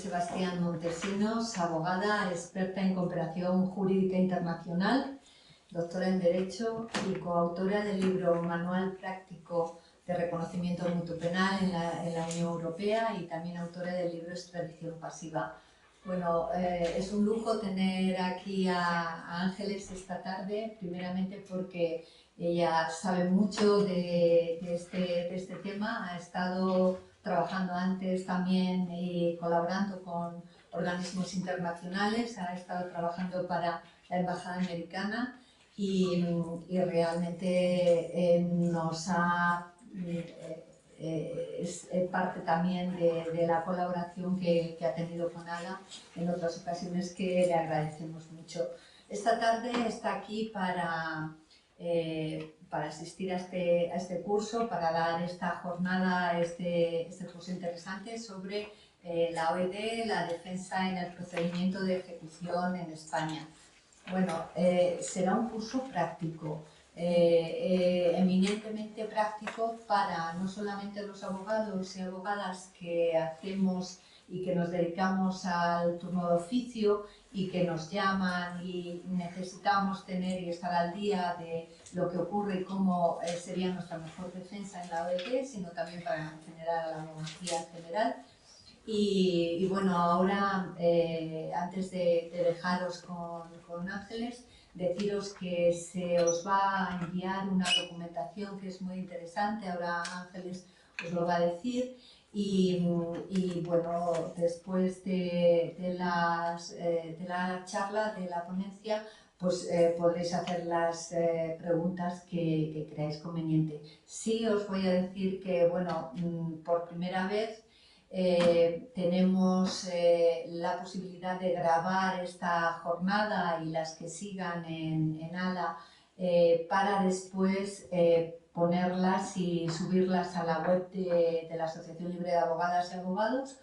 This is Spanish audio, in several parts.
Sebastián Montesinos, abogada, experta en cooperación jurídica internacional, doctora en Derecho y coautora del libro Manual Práctico de Reconocimiento Mutuo Penal en la Unión Europea y también autora del libro Extradición Pasiva. Bueno, es un lujo tener aquí a Ángeles esta tarde, primeramente porque ella sabe mucho de este tema, ha estado trabajando antes también y colaborando con organismos internacionales, ha estado trabajando para la Embajada Americana y realmente es parte también de la colaboración que ha tenido con ALA en otras ocasiones, que le agradecemos mucho. Esta tarde está aquí para asistir a este curso, para dar esta jornada, este curso interesante sobre la OED, la defensa en el procedimiento de ejecución en España. Bueno, será un curso práctico, eminentemente práctico para no solamente los abogados y abogadas que hacemos y que nos dedicamos al turno de oficio y que nos llaman y necesitamos tener y estar al día de lo que ocurre y cómo sería nuestra mejor defensa en la OED, sino también para generar a la abogacía en general. Y bueno, ahora, antes de dejaros con Ángeles, deciros que se os va a enviar una documentación que es muy interesante, ahora Ángeles os lo va a decir, y bueno, después de la charla, de la ponencia, pues podréis hacer las preguntas que creáis conveniente. Sí os voy a decir que, bueno, por primera vez tenemos la posibilidad de grabar esta jornada y las que sigan en ALA para después ponerlas y subirlas a la web de la Asociación Libre de Abogadas y Abogados,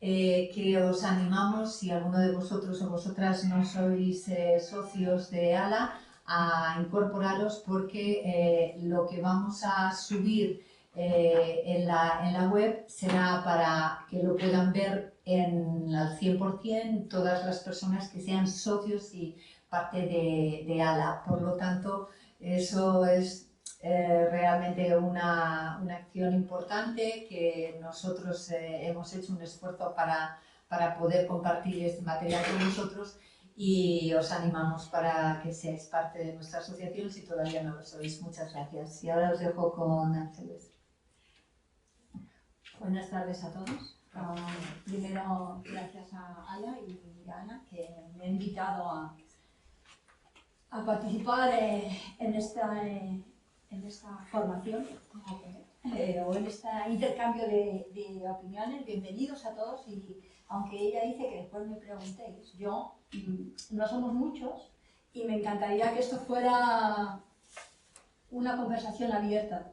que os animamos, si alguno de vosotros o vosotras no sois socios de ALA, a incorporaros, porque lo que vamos a subir en la web será para que lo puedan ver al 100% todas las personas que sean socios y parte de ALA. Por lo tanto, eso es realmente una acción importante, que nosotros hemos hecho un esfuerzo para poder compartir este material con vosotros, y os animamos para que seáis parte de nuestra asociación si todavía no lo sois. Muchas gracias. Y ahora os dejo con Ángeles. Buenas tardes a todos. Primero, gracias a Ala y a Ana, que me han invitado a participar en esta formación o en este intercambio de opiniones. Bienvenidos a todos, y aunque ella dice que después me preguntéis, yo no somos muchos y me encantaría que esto fuera una conversación abierta.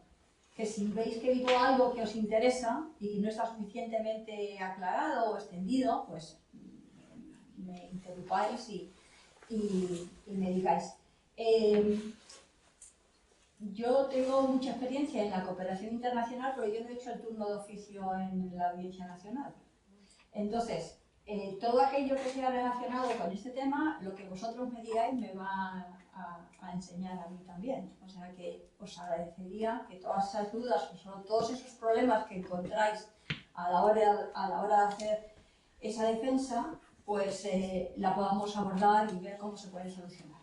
Que si veis que digo algo que os interesa y que no está suficientemente aclarado o extendido, pues me interrumpáis y me digáis. Yo tengo mucha experiencia en la cooperación internacional, pero yo no he hecho el turno de oficio en la Audiencia Nacional. Entonces, todo aquello que sea relacionado con este tema, lo que vosotros me digáis me va a enseñar a mí también. O sea que os agradecería que todas esas dudas, o todos esos problemas que encontráis a la hora de hacer esa defensa, pues la podamos abordar y ver cómo se puede solucionar.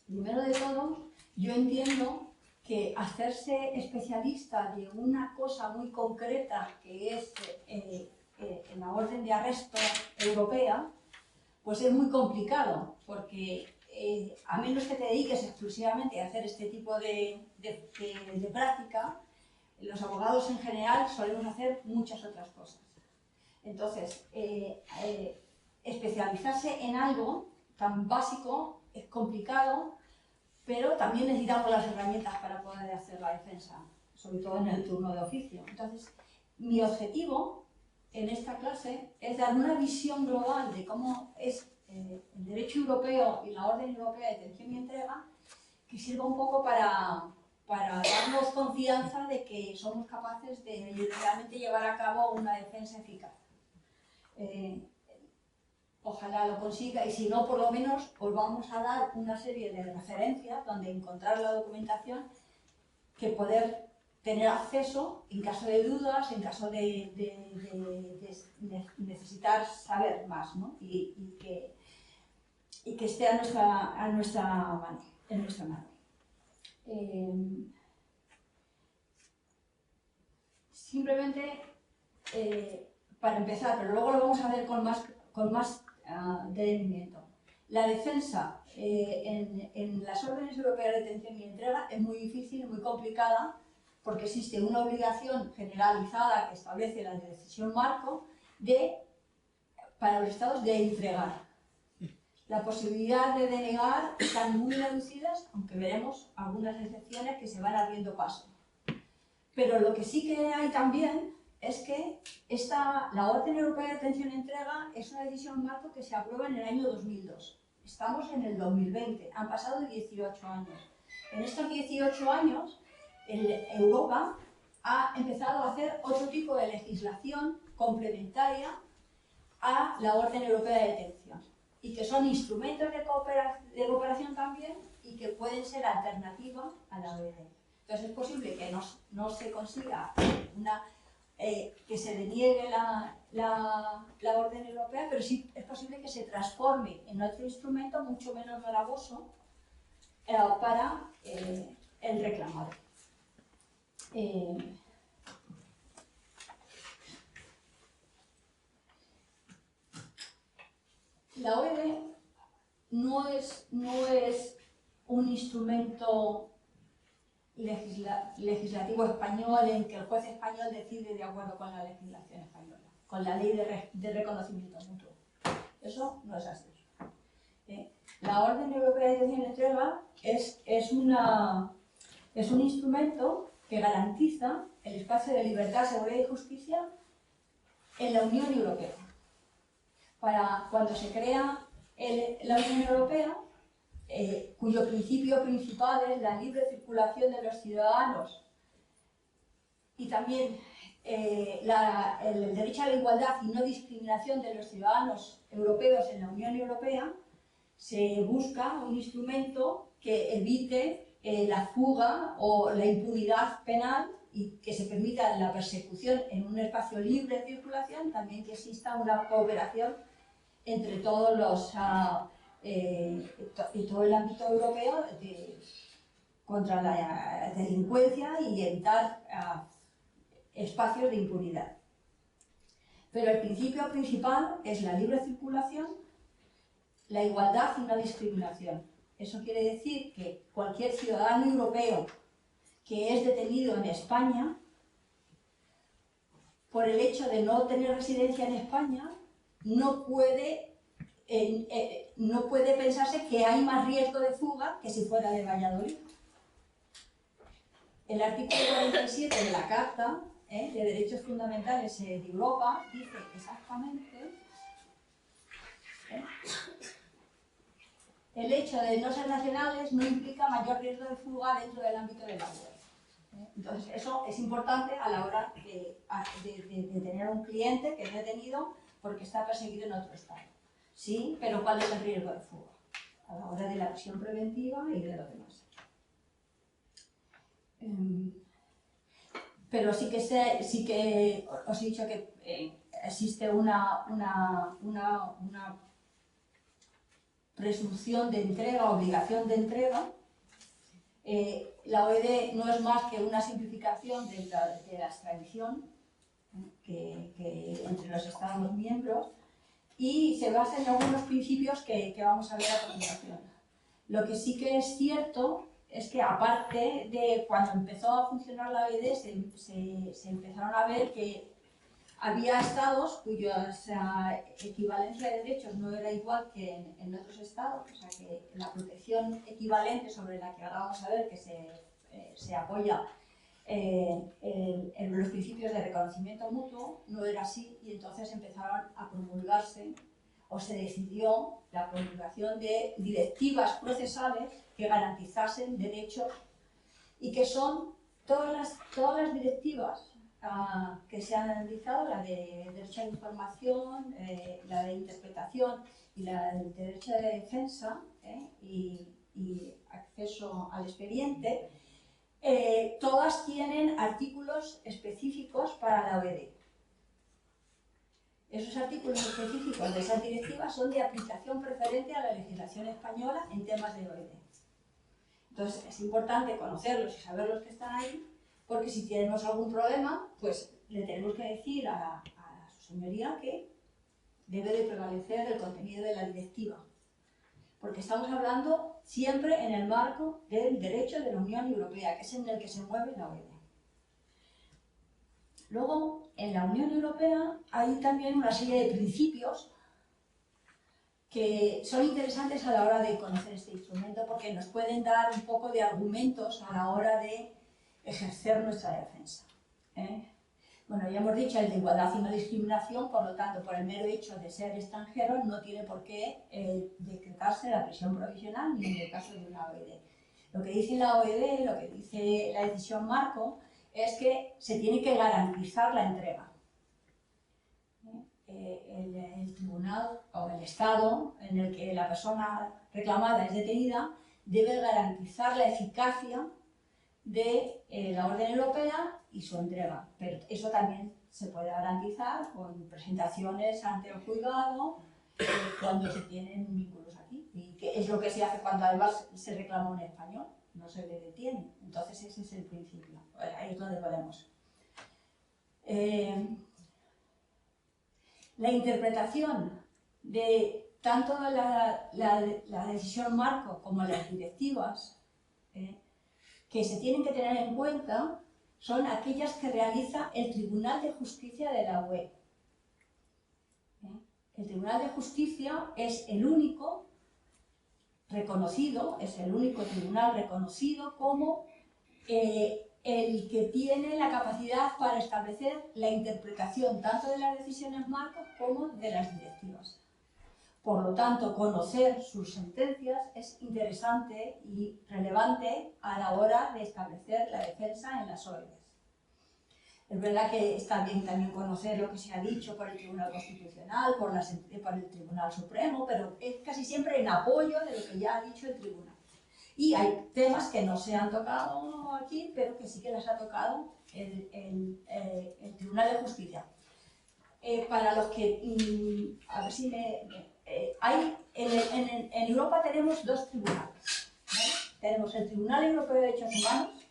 Primero de todo, yo entiendo que hacerse especialista de una cosa muy concreta, que es en la orden de arresto europea, pues es muy complicado, porque a menos que te dediques exclusivamente a hacer este tipo de práctica, los abogados en general solemos hacer muchas otras cosas. Entonces, especializarse en algo tan básico es complicado, pero también necesitamos las herramientas para poder hacer la defensa, sobre todo en el turno de oficio. Entonces, mi objetivo en esta clase es dar una visión global de cómo es el derecho europeo y la orden europea de detención y entrega, que sirva un poco para darnos confianza de que somos capaces de realmente llevar a cabo una defensa eficaz. ojalá lo consiga, y si no, por lo menos os vamos a dar una serie de referencias donde encontrar la documentación que poder tener acceso en caso de dudas, en caso de necesitar saber más, ¿no? y que esté a nuestra mano, en nuestra mano. Simplemente para empezar, pero luego lo vamos a ver con más detenimiento. La defensa en las órdenes europeas de detención y entrega es muy difícil, muy complicada, porque existe una obligación generalizada que establece la decisión marco para los estados de entregar. La posibilidad de denegar están muy reducidas, aunque veremos algunas excepciones que se van abriendo paso. Pero lo que sí que hay también es que la Orden Europea de Detención y Entrega es una decisión marco que se aprueba en el año 2002. Estamos en el 2020, han pasado 18 años. En estos 18 años, Europa ha empezado a hacer otro tipo de legislación complementaria a la Orden Europea de Detención, y que son instrumentos de cooperación también, y que pueden ser alternativa a la OED. Entonces es posible que no se consiga que se deniegue la orden europea, pero sí es posible que se transforme en otro instrumento mucho menos gravoso para el reclamado. La OED no es un instrumento legislativo español en que el juez español decide de acuerdo con la legislación española, con la ley de reconocimiento mutuo. Eso no es así. La Orden Europea de Detención y Entrega es un instrumento que garantiza el espacio de libertad, seguridad y justicia en la Unión Europea. Para cuando se crea la Unión Europea, cuyo principio principal es la libre circulación de los ciudadanos y también el derecho a la igualdad y no discriminación de los ciudadanos europeos en la Unión Europea, se busca un instrumento que evite la fuga o la impunidad penal, y que se permita la persecución en un espacio libre de circulación, también que exista una cooperación entre todos y todo el ámbito europeo contra la delincuencia y evitar espacios de impunidad. Pero el principio principal es la libre circulación, la igualdad y no discriminación. Eso quiere decir que cualquier ciudadano europeo que es detenido en España, por el hecho de no tener residencia en España, no puede pensarse que hay más riesgo de fuga que si fuera de Valladolid. El artículo 47 de la Carta de Derechos Fundamentales de Europa dice exactamente el hecho de no ser nacionales no implica mayor riesgo de fuga dentro del ámbito de la UE. Entonces, eso es importante a la hora de tener un cliente que es detenido porque está perseguido en otro estado. Sí, pero ¿cuál es el riesgo de fuga? A la hora de la prisión preventiva y de lo demás. Pero sí que os he dicho que existe una presunción de entrega, obligación de entrega. La OED no es más que una simplificación de la extradición que entre los Estados miembros, y se basa en algunos principios que vamos a ver a continuación. Lo que sí que es cierto es que, aparte de cuando empezó a funcionar la OED, se empezaron a ver que había estados cuya equivalencia de derechos no era igual que en otros estados, o sea que la protección equivalente sobre la que ahora vamos a ver que se apoya en los principios de reconocimiento mutuo no era así, y entonces empezaron a promulgarse, o se decidió la promulgación de directivas procesales que garantizasen derechos, y que son todas las directivas que se han analizado, la de derecho a la información, la de interpretación y la del derecho de defensa y acceso al expediente, todas tienen artículos específicos para la OED. Esos artículos específicos de esas directivas son de aplicación preferente a la legislación española en temas de OED. Entonces es importante conocerlos y saber los que están ahí, porque si tenemos algún problema, pues le tenemos que decir a su señoría que debe de prevalecer el contenido de la directiva. Porque estamos hablando siempre en el marco del derecho de la Unión Europea, que es en el que se mueve la OED. Luego, en la Unión Europea hay también una serie de principios que son interesantes a la hora de conocer este instrumento porque nos pueden dar un poco de argumentos a la hora de ejercer nuestra defensa. Bueno, ya hemos dicho el de igualdad y no discriminación, por lo tanto, por el mero hecho de ser extranjero no tiene por qué decretarse la prisión provisional ni en el caso de una OED. Lo que dice la OED, lo que dice la decisión marco, es que se tiene que garantizar la entrega. El tribunal o el Estado en el que la persona reclamada es detenida debe garantizar la eficacia de la orden europea y su entrega. Pero eso también se puede garantizar con presentaciones ante el juzgado cuando se tienen vínculos aquí. Y que es lo que se hace cuando además se reclama un español, no se le detiene. Entonces ese es el principio. Ahí es donde podemos. La interpretación de tanto la decisión marco como las directivas que se tienen que tener en cuenta son aquellas que realiza el Tribunal de Justicia de la UE. El Tribunal de Justicia es el único reconocido, es el único tribunal reconocido como el que tiene la capacidad para establecer la interpretación tanto de las decisiones marcos como de las directivas. Por lo tanto, conocer sus sentencias es interesante y relevante a la hora de establecer la defensa en las OED. Es verdad que está bien también conocer lo que se ha dicho por el Tribunal Constitucional, por el Tribunal Supremo, pero es casi siempre en apoyo de lo que ya ha dicho el Tribunal. Y hay temas que no se han tocado aquí, pero que sí que las ha tocado el Tribunal de Justicia. Para los que, a ver si en Europa tenemos dos tribunales, ¿vale? Tenemos el Tribunal Europeo de Derechos Humanos,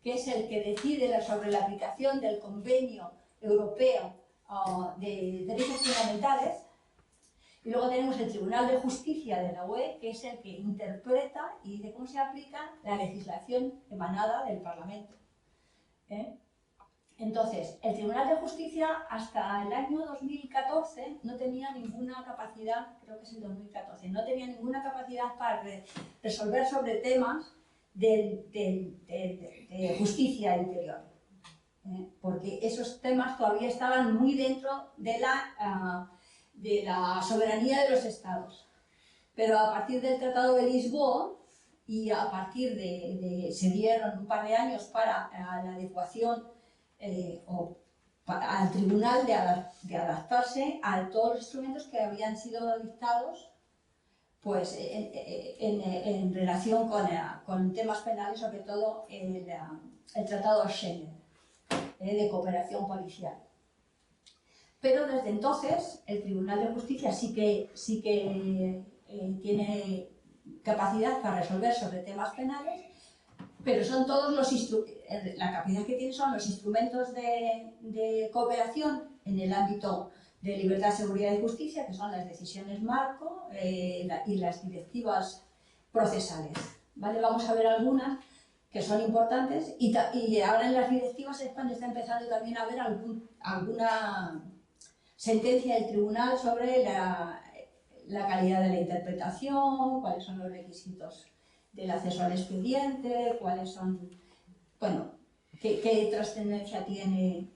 que es el que decide sobre la aplicación del Convenio Europeo de Derechos Fundamentales, y luego tenemos el Tribunal de Justicia de la UE, que es el que interpreta y dice cómo se aplica la legislación emanada del Parlamento. Entonces, el Tribunal de Justicia hasta el año 2014 no tenía ninguna capacidad, creo que es el 2014, no tenía ninguna capacidad para resolver sobre temas de justicia interior, porque esos temas todavía estaban muy dentro de la soberanía de los estados. Pero a partir del Tratado de Lisboa y a partir se dieron un par de años para la adecuación al tribunal de adaptarse a todos los instrumentos que habían sido dictados pues, en relación con temas penales, sobre todo el Tratado Schengen de cooperación policial. Pero desde entonces el Tribunal de Justicia sí que tiene capacidad para resolver sobre temas penales, pero son todos la capacidad que tiene son los instrumentos de cooperación en el ámbito de libertad, seguridad y justicia, que son las decisiones marco y las directivas procesales. ¿Vale? Vamos a ver algunas que son importantes y ahora en las directivas es cuando está empezando también a haber alguna sentencia del tribunal sobre la calidad de la interpretación, cuáles son los requisitos del acceso al expediente, cuáles son, bueno, qué trascendencia tiene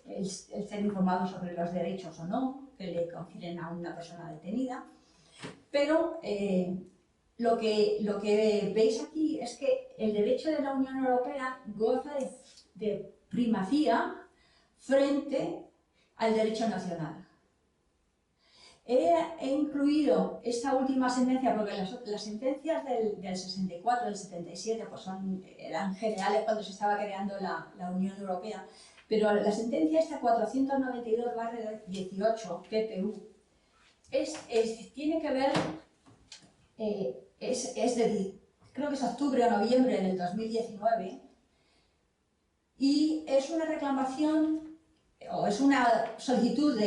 el ser informado sobre los derechos o no que le confieren a una persona detenida. Pero lo que veis aquí es que el derecho de la Unión Europea goza de primacía frente al derecho nacional. He incluido esta última sentencia porque las sentencias del 64, del 77, pues eran generales cuando se estaba creando la Unión Europea, pero la sentencia esta 492/18 PPU tiene que ver, es decir, creo que es octubre o noviembre del 2019, y es una reclamación o es una solicitud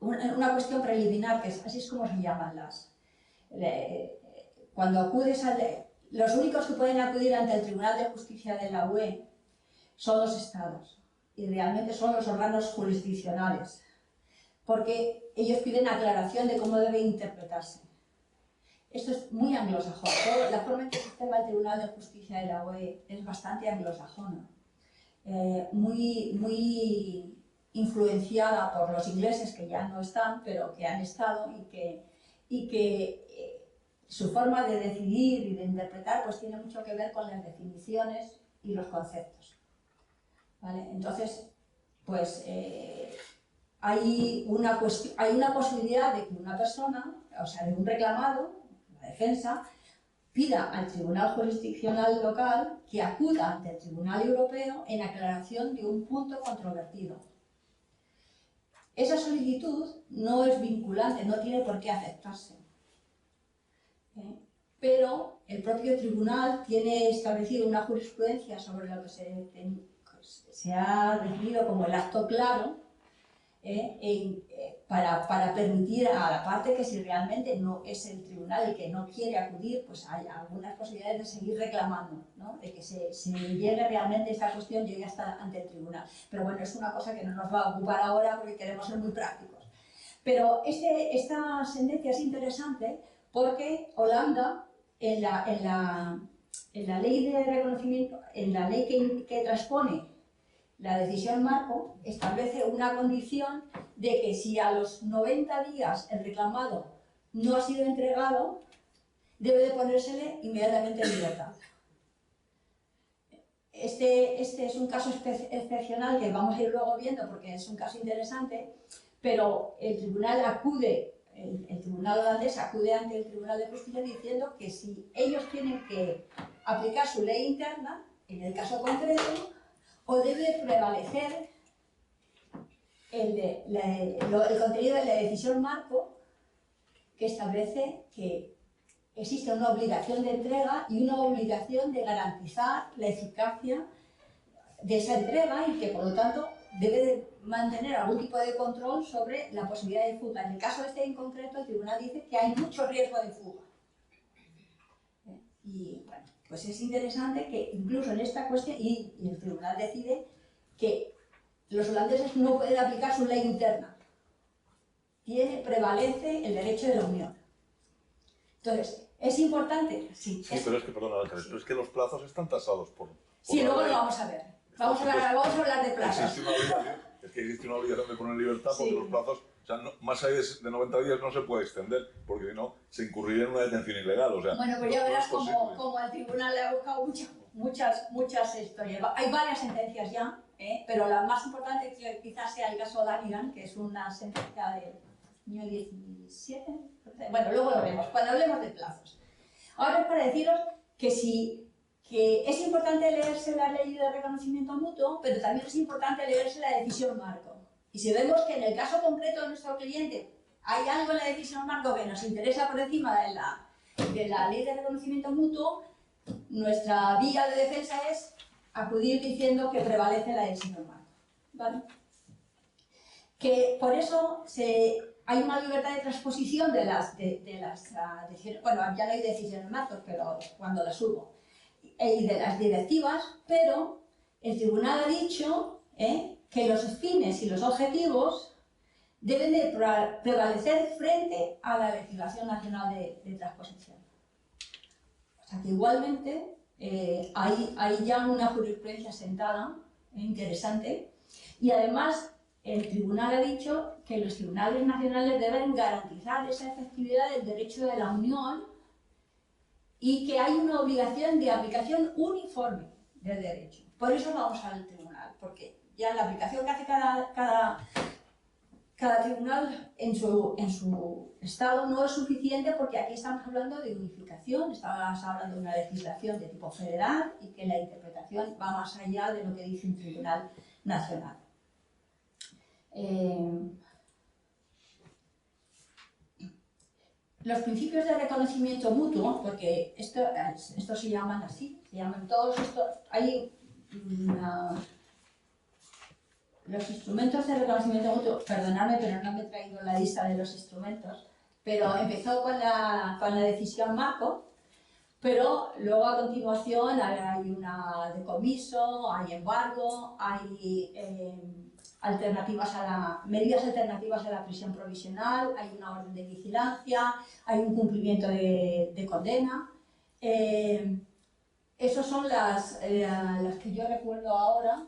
una cuestión preliminar, que así es como se llaman cuando acudes los únicos que pueden acudir ante el Tribunal de Justicia de la UE son los Estados, y realmente son los órganos jurisdiccionales, porque ellos piden aclaración de cómo debe interpretarse. Esto es muy anglosajón. La forma en que se sistema el Tribunal de Justicia de la UE es bastante anglosajona, muy influenciada por los ingleses, que ya no están, pero que han estado, y que su forma de decidir y de interpretar pues tiene mucho que ver con las definiciones y los conceptos, ¿vale? Entonces, pues hay una posibilidad de que una persona, o sea, de un reclamado, la defensa, pida al Tribunal Jurisdiccional local que acuda ante el Tribunal Europeo en aclaración de un punto controvertido. Esa solicitud no es vinculante, no tiene por qué aceptarse. Pero el propio tribunal tiene establecido una jurisprudencia sobre lo que se ha definido como el acto claro, para permitir a la parte que si realmente no es el tribunal el que no quiere acudir, pues hay algunas posibilidades de seguir reclamando, ¿no? De que se llegue realmente esta cuestión, llegue hasta ante el tribunal. Pero bueno, es una cosa que no nos va a ocupar ahora porque queremos ser muy prácticos. Pero esta sentencia es interesante porque Holanda, en la ley de reconocimiento, en la ley que transpone la decisión marco, establece una condición de que si a los 90 días el reclamado no ha sido entregado, debe de ponérsele inmediatamente en libertad. Este es un caso excepcional que vamos a ir luego viendo porque es un caso interesante, pero el tribunal el tribunal holandés acude ante el Tribunal de Justicia diciendo que si ellos tienen que aplicar su ley interna, en el caso concreto, o debe prevalecer el contenido de la decisión marco, que establece que existe una obligación de entrega y una obligación de garantizar la eficacia de esa entrega y que por lo tanto debe de mantener algún tipo de control sobre la posibilidad de fuga. En el caso este en concreto, el tribunal dice que hay mucho riesgo de fuga. Y bueno, pues es interesante que incluso en esta cuestión, y el tribunal decide que los holandeses no pueden aplicar su ley interna. Prevalece el derecho de la Unión. Entonces, ¿es importante? Sí. Sí, pero es que, perdona, Ángeles, pero es que los plazos están tasados por sí, luego lo vamos a ver. Vamos a hablar de plazos. Es que existe una obligación de poner en libertad porque sí. Los plazos, o sea, más allá de 90 días no se puede extender, porque si no, se incurriría en una detención ilegal. O sea, bueno, pues ya verás como al tribunal le ha buscado muchas historias. Hay varias sentencias ya, pero la más importante quizás sea el caso Danigan, que es una sentencia del año 17. Bueno, luego lo vemos, cuando hablemos de plazos. Ahora es para deciros que es importante leerse la ley de reconocimiento mutuo, pero también es importante leerse la decisión marco. Y si vemos que en el caso concreto de nuestro cliente hay algo en la decisión marco que nos interesa por encima de la ley de reconocimiento mutuo, nuestra vía de defensa es acudir diciendo que prevalece la decisión marco, ¿vale? Que por eso hay una libertad de transposición de las decisiones, bueno, ya no hay decisiones marcos, pero cuando las hubo, y de las directivas, pero el tribunal ha dicho que los fines y los objetivos deben de prevalecer frente a la legislación nacional de transposición. O sea que igualmente hay ya una jurisprudencia sentada, interesante, y además el tribunal ha dicho que los tribunales nacionales deben garantizar esa efectividad del derecho de la Unión y que hay una obligación de aplicación uniforme del derecho. Por eso vamos al tribunal, porque ya la aplicación que hace cada tribunal en su estado no es suficiente, porque aquí estamos hablando de unificación, estamos hablando de una legislación de tipo federal y que la interpretación va más allá de lo que dice un tribunal nacional. Los principios de reconocimiento mutuo, porque esto se llaman así, se llaman todos estos, hay los instrumentos de reconocimiento mutuo, perdonadme, pero no me he traído la lista de los instrumentos, pero empezó con la decisión marco, pero luego a continuación hay una decomiso, hay embargo, hay medidas alternativas a la prisión provisional, hay una orden de vigilancia, hay un cumplimiento de condena. Esas son las que yo recuerdo ahora.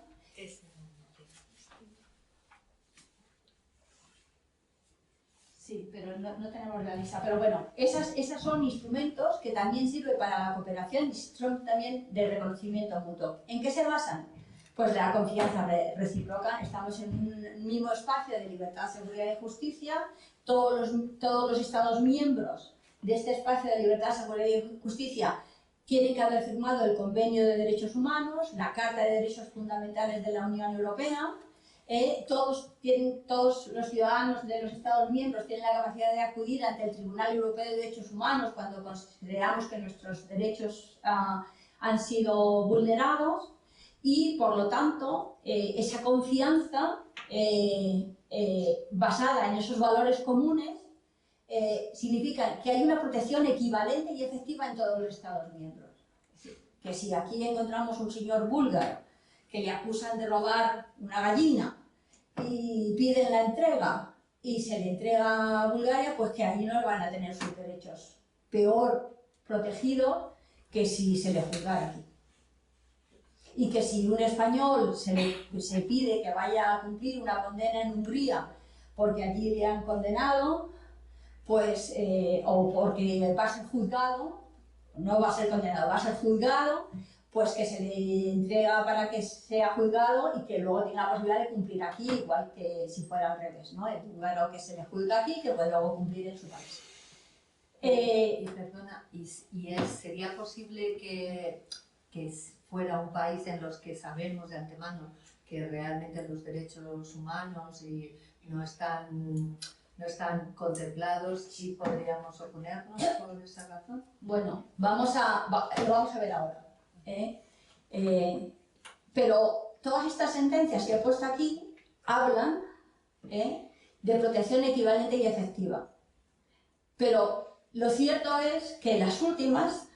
Sí, pero no tenemos la lista. Pero bueno, esas son instrumentos que también sirven para la cooperación y son también de reconocimiento mutuo. ¿En qué se basan? Pues la confianza recíproca. Estamos en un mismo espacio de libertad, seguridad y justicia. Todos los Estados miembros de este espacio de libertad, seguridad y justicia tienen que haber firmado el Convenio de Derechos Humanos, la Carta de Derechos Fundamentales de la Unión Europea. Todos los ciudadanos de los Estados miembros tienen la capacidad de acudir ante el Tribunal Europeo de Derechos Humanos cuando consideramos que nuestros derechos han sido vulnerados, y por lo tanto esa confianza basada en esos valores comunes significa que hay una protección equivalente y efectiva en todos los Estados miembros. Que si aquí encontramos un señor búlgaro que le acusan de robar una gallina y piden la entrega y se le entrega a Bulgaria, pues que allí no van a tener sus derechos peor protegidos que si se le juzgara aquí. Y que si un español se pide que vaya a cumplir una condena en Hungría porque allí le han condenado, pues, o porque va a ser juzgado, no va a ser condenado, va a ser juzgado, pues que se le entrega para que sea juzgado y que luego tenga la posibilidad de cumplir aquí, igual que si fuera al revés, ¿no? El húngaro que se le juzga aquí, que puede luego cumplir en su país. Y perdona, ¿sería posible que fuera un país en los que sabemos de antemano que realmente los derechos humanos no están contemplados, y podríamos oponernos por esa razón? Bueno, lo vamos a ver ahora. Pero todas estas sentencias que he puesto aquí hablan de protección equivalente y efectiva. Pero lo cierto es que las últimas,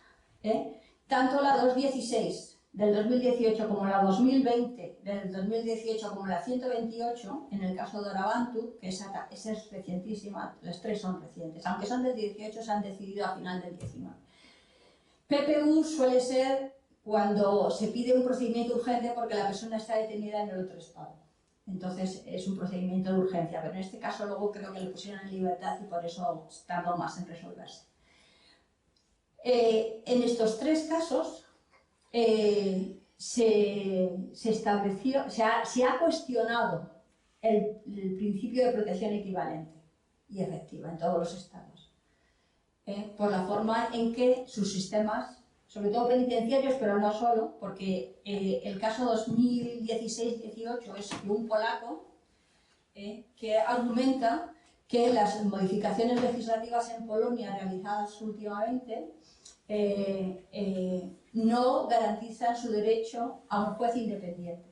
tanto la 216 del 2018 como la 2020 del 2018 como la 128, en el caso de Orabantu, que esa es recientísima, las tres son recientes, aunque son del 18, se han decidido a final del 19. PPU suele ser cuando se pide un procedimiento urgente porque la persona está detenida en el otro estado. Entonces es un procedimiento de urgencia, pero en este caso luego creo que le pusieron en libertad y por eso tardó más en resolverse. En estos tres casos se ha cuestionado el principio de protección equivalente y efectiva en todos los estados, por la forma en que sus sistemas, sobre todo penitenciarios, pero no solo, porque el caso 2016-18 es de un polaco que argumenta que las modificaciones legislativas en Polonia realizadas últimamente no garantizan su derecho a un juez independiente.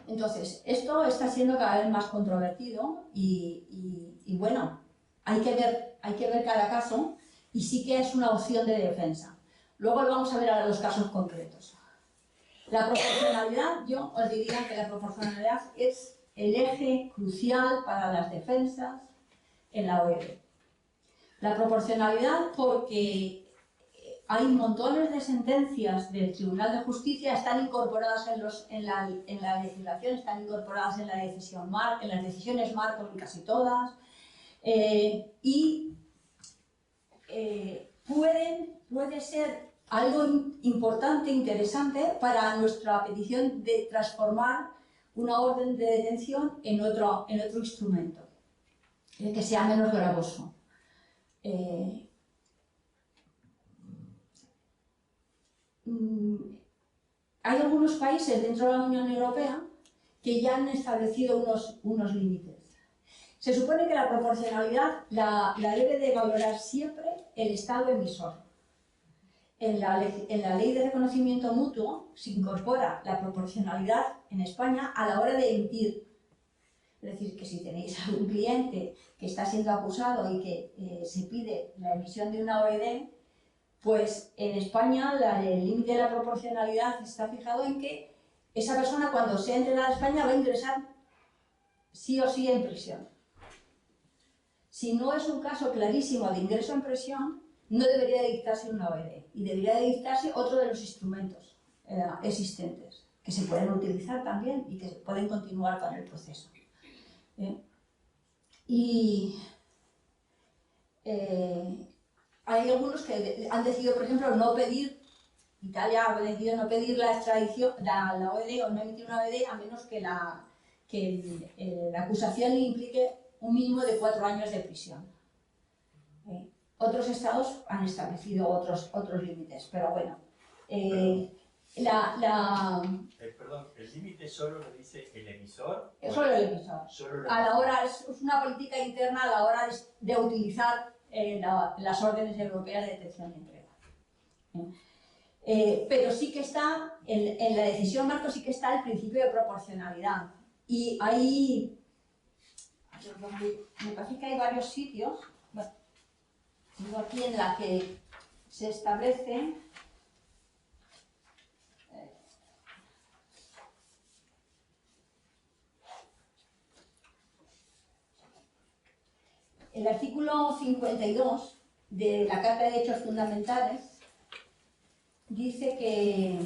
Entonces, esto está siendo cada vez más controvertido y bueno, hay que ver cada caso, y sí que es una opción de defensa. Luego vamos a ver ahora los casos concretos. La proporcionalidad, yo os diría que la proporcionalidad es el eje crucial para las defensas en la OEB. La proporcionalidad porque hay montones de sentencias del Tribunal de Justicia, están incorporadas en la legislación, están incorporadas en las decisiones marco en casi todas, y puede ser algo importante, interesante para nuestra petición de transformar una orden de detención en otro instrumento, que sea menos gravoso. Hay algunos países dentro de la Unión Europea que ya han establecido unos límites. Se supone que la proporcionalidad la debe de valorar siempre el Estado emisor. En la ley de reconocimiento mutuo se incorpora la proporcionalidad en España a la hora de emitir. Es decir, que si tenéis algún cliente que está siendo acusado y que se pide la emisión de una OED, pues en España el límite de la proporcionalidad está fijado en que esa persona, cuando sea entregada a España, va a ingresar sí o sí en prisión. Si no es un caso clarísimo de ingreso en prisión, no debería de dictarse una OED y debería de dictarse otro de los instrumentos existentes, que se pueden utilizar también y que pueden continuar con el proceso. Hay algunos que han decidido, por ejemplo, no pedir, Italia ha decidido no pedir la extradición, la OED, o no emitir una OED, a menos que la acusación implique un mínimo de 4 años de prisión. Otros estados han establecido otros límites, pero bueno. Perdón, ¿el límite solo lo dice el emisor? Solo el emisor. A la hora, es una política interna a la hora de utilizar las órdenes europeas de detención y entrega. Pero sí que está, en la decisión marco sí que está el principio de proporcionalidad. Y ahí, me parece que hay varios sitios, bueno, digo aquí en la que se establece el artículo 52 de la Carta de Derechos Fundamentales dice que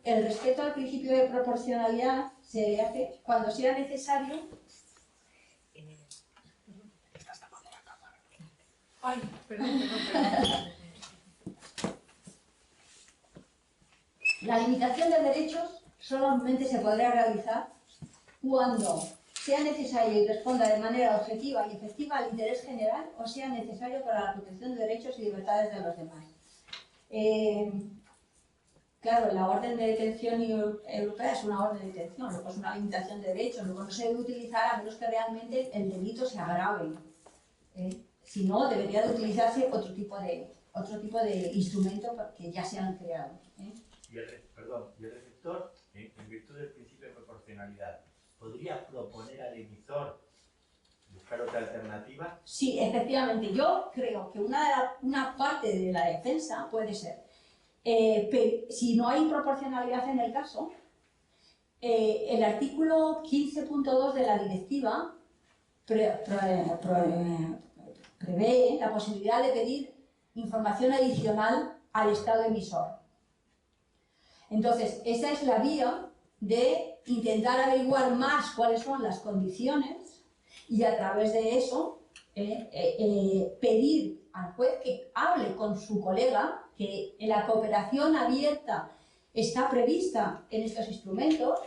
el respeto al principio de proporcionalidad se hace cuando sea necesario. Ay, perdón. La limitación de derechos solamente se podrá realizar cuando sea necesario y responda de manera objetiva y efectiva al interés general o sea necesario para la protección de derechos y libertades de los demás. Claro, la orden de detención europea es una orden de detención, luego es una limitación de derechos, luego no se debe utilizar a menos que realmente el delito se agrave. Si no, debería de utilizarse otro tipo de instrumentos que ya se han creado. Y el receptor, en virtud del principio de proporcionalidad, ¿podría proponer al emisor buscar otra alternativa? Sí, efectivamente. Yo creo que una parte de la defensa puede ser, si no hay proporcionalidad en el caso, el artículo 15.2 de la directiva prevé la posibilidad de pedir información adicional al Estado emisor. Entonces, esa es la vía de intentar averiguar más cuáles son las condiciones y a través de eso pedir al juez que hable con su colega, que la cooperación abierta está prevista en estos instrumentos.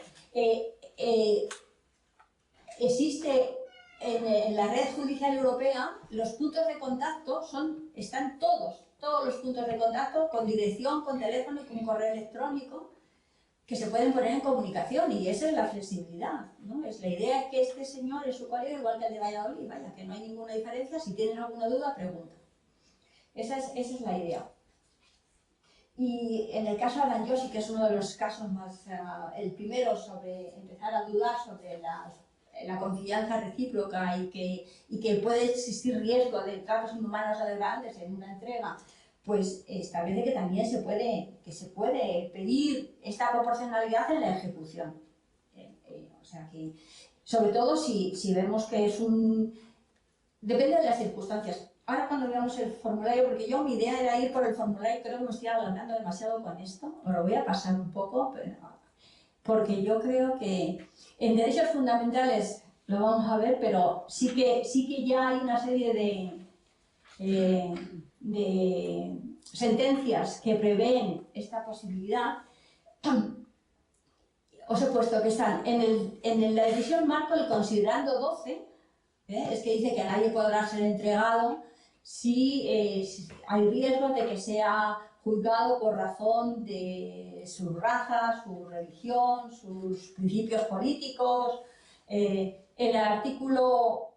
Existe en la red judicial europea, los puntos de contacto están todos los puntos de contacto con dirección, con teléfono y con correo electrónico que se pueden poner en comunicación, y esa es la flexibilidad, ¿no? La idea es que este señor es su colega igual que el de Valladolid, vaya, que no hay ninguna diferencia, si tienen alguna duda, pregunta. Esa es la idea. Y en el caso de Aranjosi, que es uno de los casos más, el primero sobre empezar a dudar sobre la confianza recíproca y que puede existir riesgo de tratos inhumanos o degradantes en una entrega, pues establece que también se puede pedir esta proporcionalidad en la ejecución. O sea que, sobre todo si vemos que es depende de las circunstancias. Ahora cuando veamos el formulario, porque mi idea era ir por el formulario, creo que me estoy adelantando demasiado con esto, os lo voy a pasar un poco, porque yo creo que en derechos fundamentales lo vamos a ver, pero sí que ya hay una serie de sentencias que prevén esta posibilidad, os he puesto que están en la decisión marco el considerando 12, es que dice que nadie podrá ser entregado si hay riesgo de que sea juzgado por razón de su raza, su religión, sus principios políticos. El artículo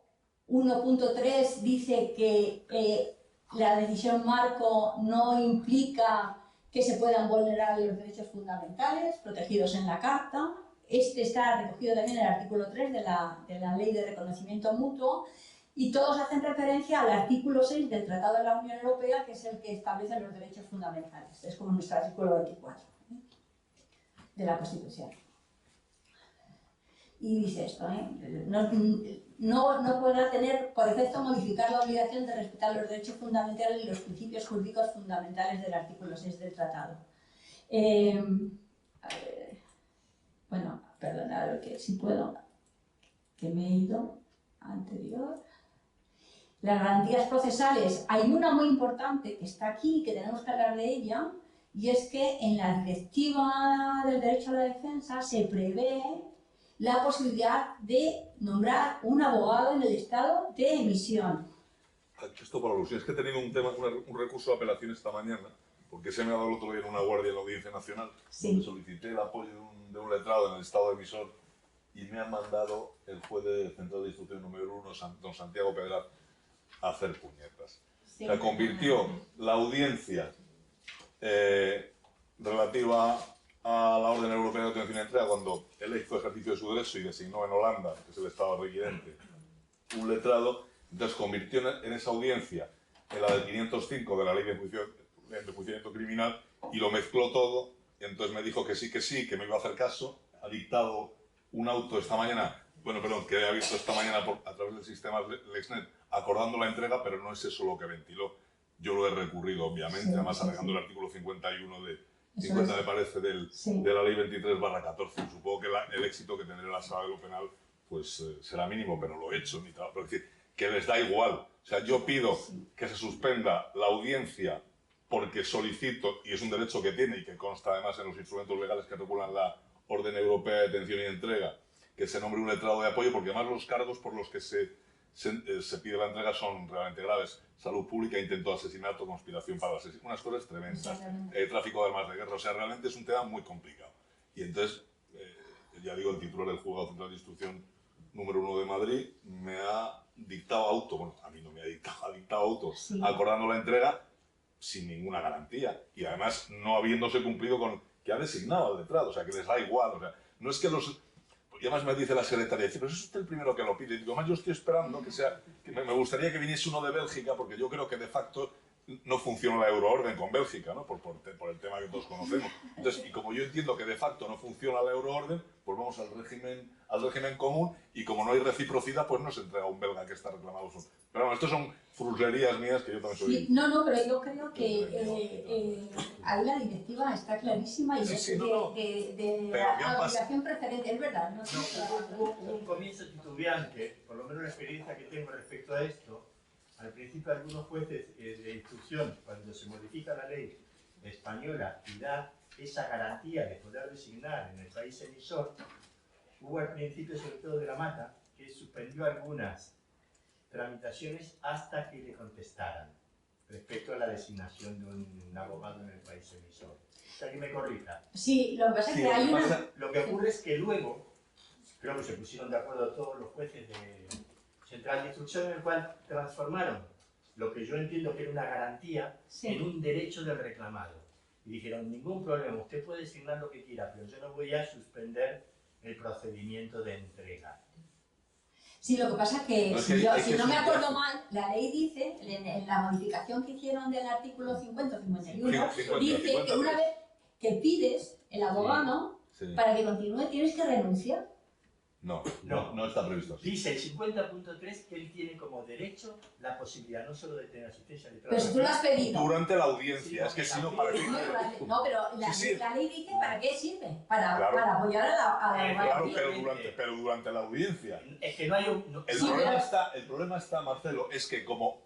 1.3 dice que la decisión marco no implica que se puedan vulnerar los derechos fundamentales protegidos en la Carta. Este está recogido también en el artículo 3 de la Ley de Reconocimiento Mutuo, y todos hacen referencia al artículo 6 del Tratado de la Unión Europea, que es el que establece los derechos fundamentales. Es como nuestro artículo 24 de la Constitución. Y dice esto, no podrá tener por efecto modificar la obligación de respetar los derechos fundamentales y los principios jurídicos fundamentales del artículo 6 del Tratado. Bueno, perdonad, que si puedo, que me he ido anterior. Las garantías procesales, hay una muy importante que está aquí, que tenemos que hablar de ella, y es que en la Directiva del Derecho a la Defensa se prevé la posibilidad de nombrar un abogado en el estado de emisión. Esto por alusión, es que he tenido un recurso de apelación esta mañana, porque se me ha dado el otro día en una guardia en la Audiencia Nacional, donde solicité el apoyo de un letrado en el estado de emisor, y me han mandado el juez de Central de Instrucción número 1, don Santiago Pedraz, a hacer puñetas. Sí. Se convirtió la audiencia relativa a la Orden Europea de Detención y Entrega, cuando él hizo ejercicio de su derecho y designó en Holanda, que es el estado requirente, un letrado, entonces convirtió en esa audiencia en la del 505 de la Ley de Enjuiciamiento Criminal, y lo mezcló todo, y entonces me dijo que sí, que me iba a hacer caso. Ha dictado un auto esta mañana, que ha visto esta mañana a través del sistema LexNet, acordando la entrega, pero no es eso lo que ventiló. Yo lo he recurrido, obviamente, además alegando el artículo 51 de 50, me parece, de la Ley 23/14. Supongo que el éxito que tendrá la sala de lo penal pues será mínimo, pero lo he hecho. Pero es decir, que les da igual. O sea, yo pido que se suspenda la audiencia porque solicito, y es un derecho que tiene y que consta además en los instrumentos legales que regulan la Orden Europea de Detención y Entrega, que se nombre un letrado de apoyo, porque además los cargos por los que se pide la entrega son realmente graves: salud pública, intento de asesinato, conspiración para el asesinato, unas cosas tremendas, tráfico de armas de guerra. O sea, realmente es un tema muy complicado. Y entonces, ya digo, el titular del Juzgado Central de Instrucción número 1 de Madrid me ha dictado auto, bueno, a mí no me ha dictado auto, acordando la entrega sin ninguna garantía, y además no habiéndose cumplido con que ha designado al letrado. O sea, que les da igual. O sea, no es que los... Y además me dice la secretaria, dice, pero es usted el primero que lo pide. Y digo, además yo estoy esperando que me gustaría que viniese uno de Bélgica, porque yo creo que de facto no funciona la euroorden con Bélgica, ¿no? Por el tema que todos conocemos. Entonces, y como yo entiendo que de facto no funciona la euroorden, pues vamos al régimen común, y como no hay reciprocidad, pues no se entrega a un belga que está reclamado. Pero bueno, estos son fruslerías mías, que yo también soy... Sí, no, pero yo creo que ahí la directiva está clarísima, y de la obligación preferente, es verdad. No, hubo un comienzo titubeante, por lo menos la experiencia que tengo respecto a esto. Al principio, algunos jueces de instrucción, cuando se modifica la ley española y da esa garantía de poder designar en el país emisor, hubo al principio, sobre todo de la Mata, que suspendió algunas tramitaciones hasta que le contestaran respecto a la designación de un abogado en el país emisor. O sea, que me corrija. Sí, lo que pasa es que hay una... Lo que ocurre es que luego, creo que se pusieron de acuerdo todos los jueces de Central de Instrucción, en el cual transformaron lo que yo entiendo que era una garantía en un derecho del reclamado. Y dijeron, ningún problema, usted puede designar lo que quiera, pero yo no voy a suspender el procedimiento de entrega. Sí, lo que pasa es que, si no me acuerdo mal, la ley dice, en la modificación que hicieron del artículo 50 o 51, dice que una vez que pides el abogado, para que continúe tienes que renunciar. No está previsto así. Dice el 50.3 que él tiene como derecho la posibilidad no solo de tener asistencia letrada. Pero si tú lo has pedido. Durante la audiencia, es que si no, ¿para qué? No, pero la ley dice para qué sirve, para apoyar a la claro, pero durante la audiencia. Es que no hay un... El problema está, Marcelo, es que como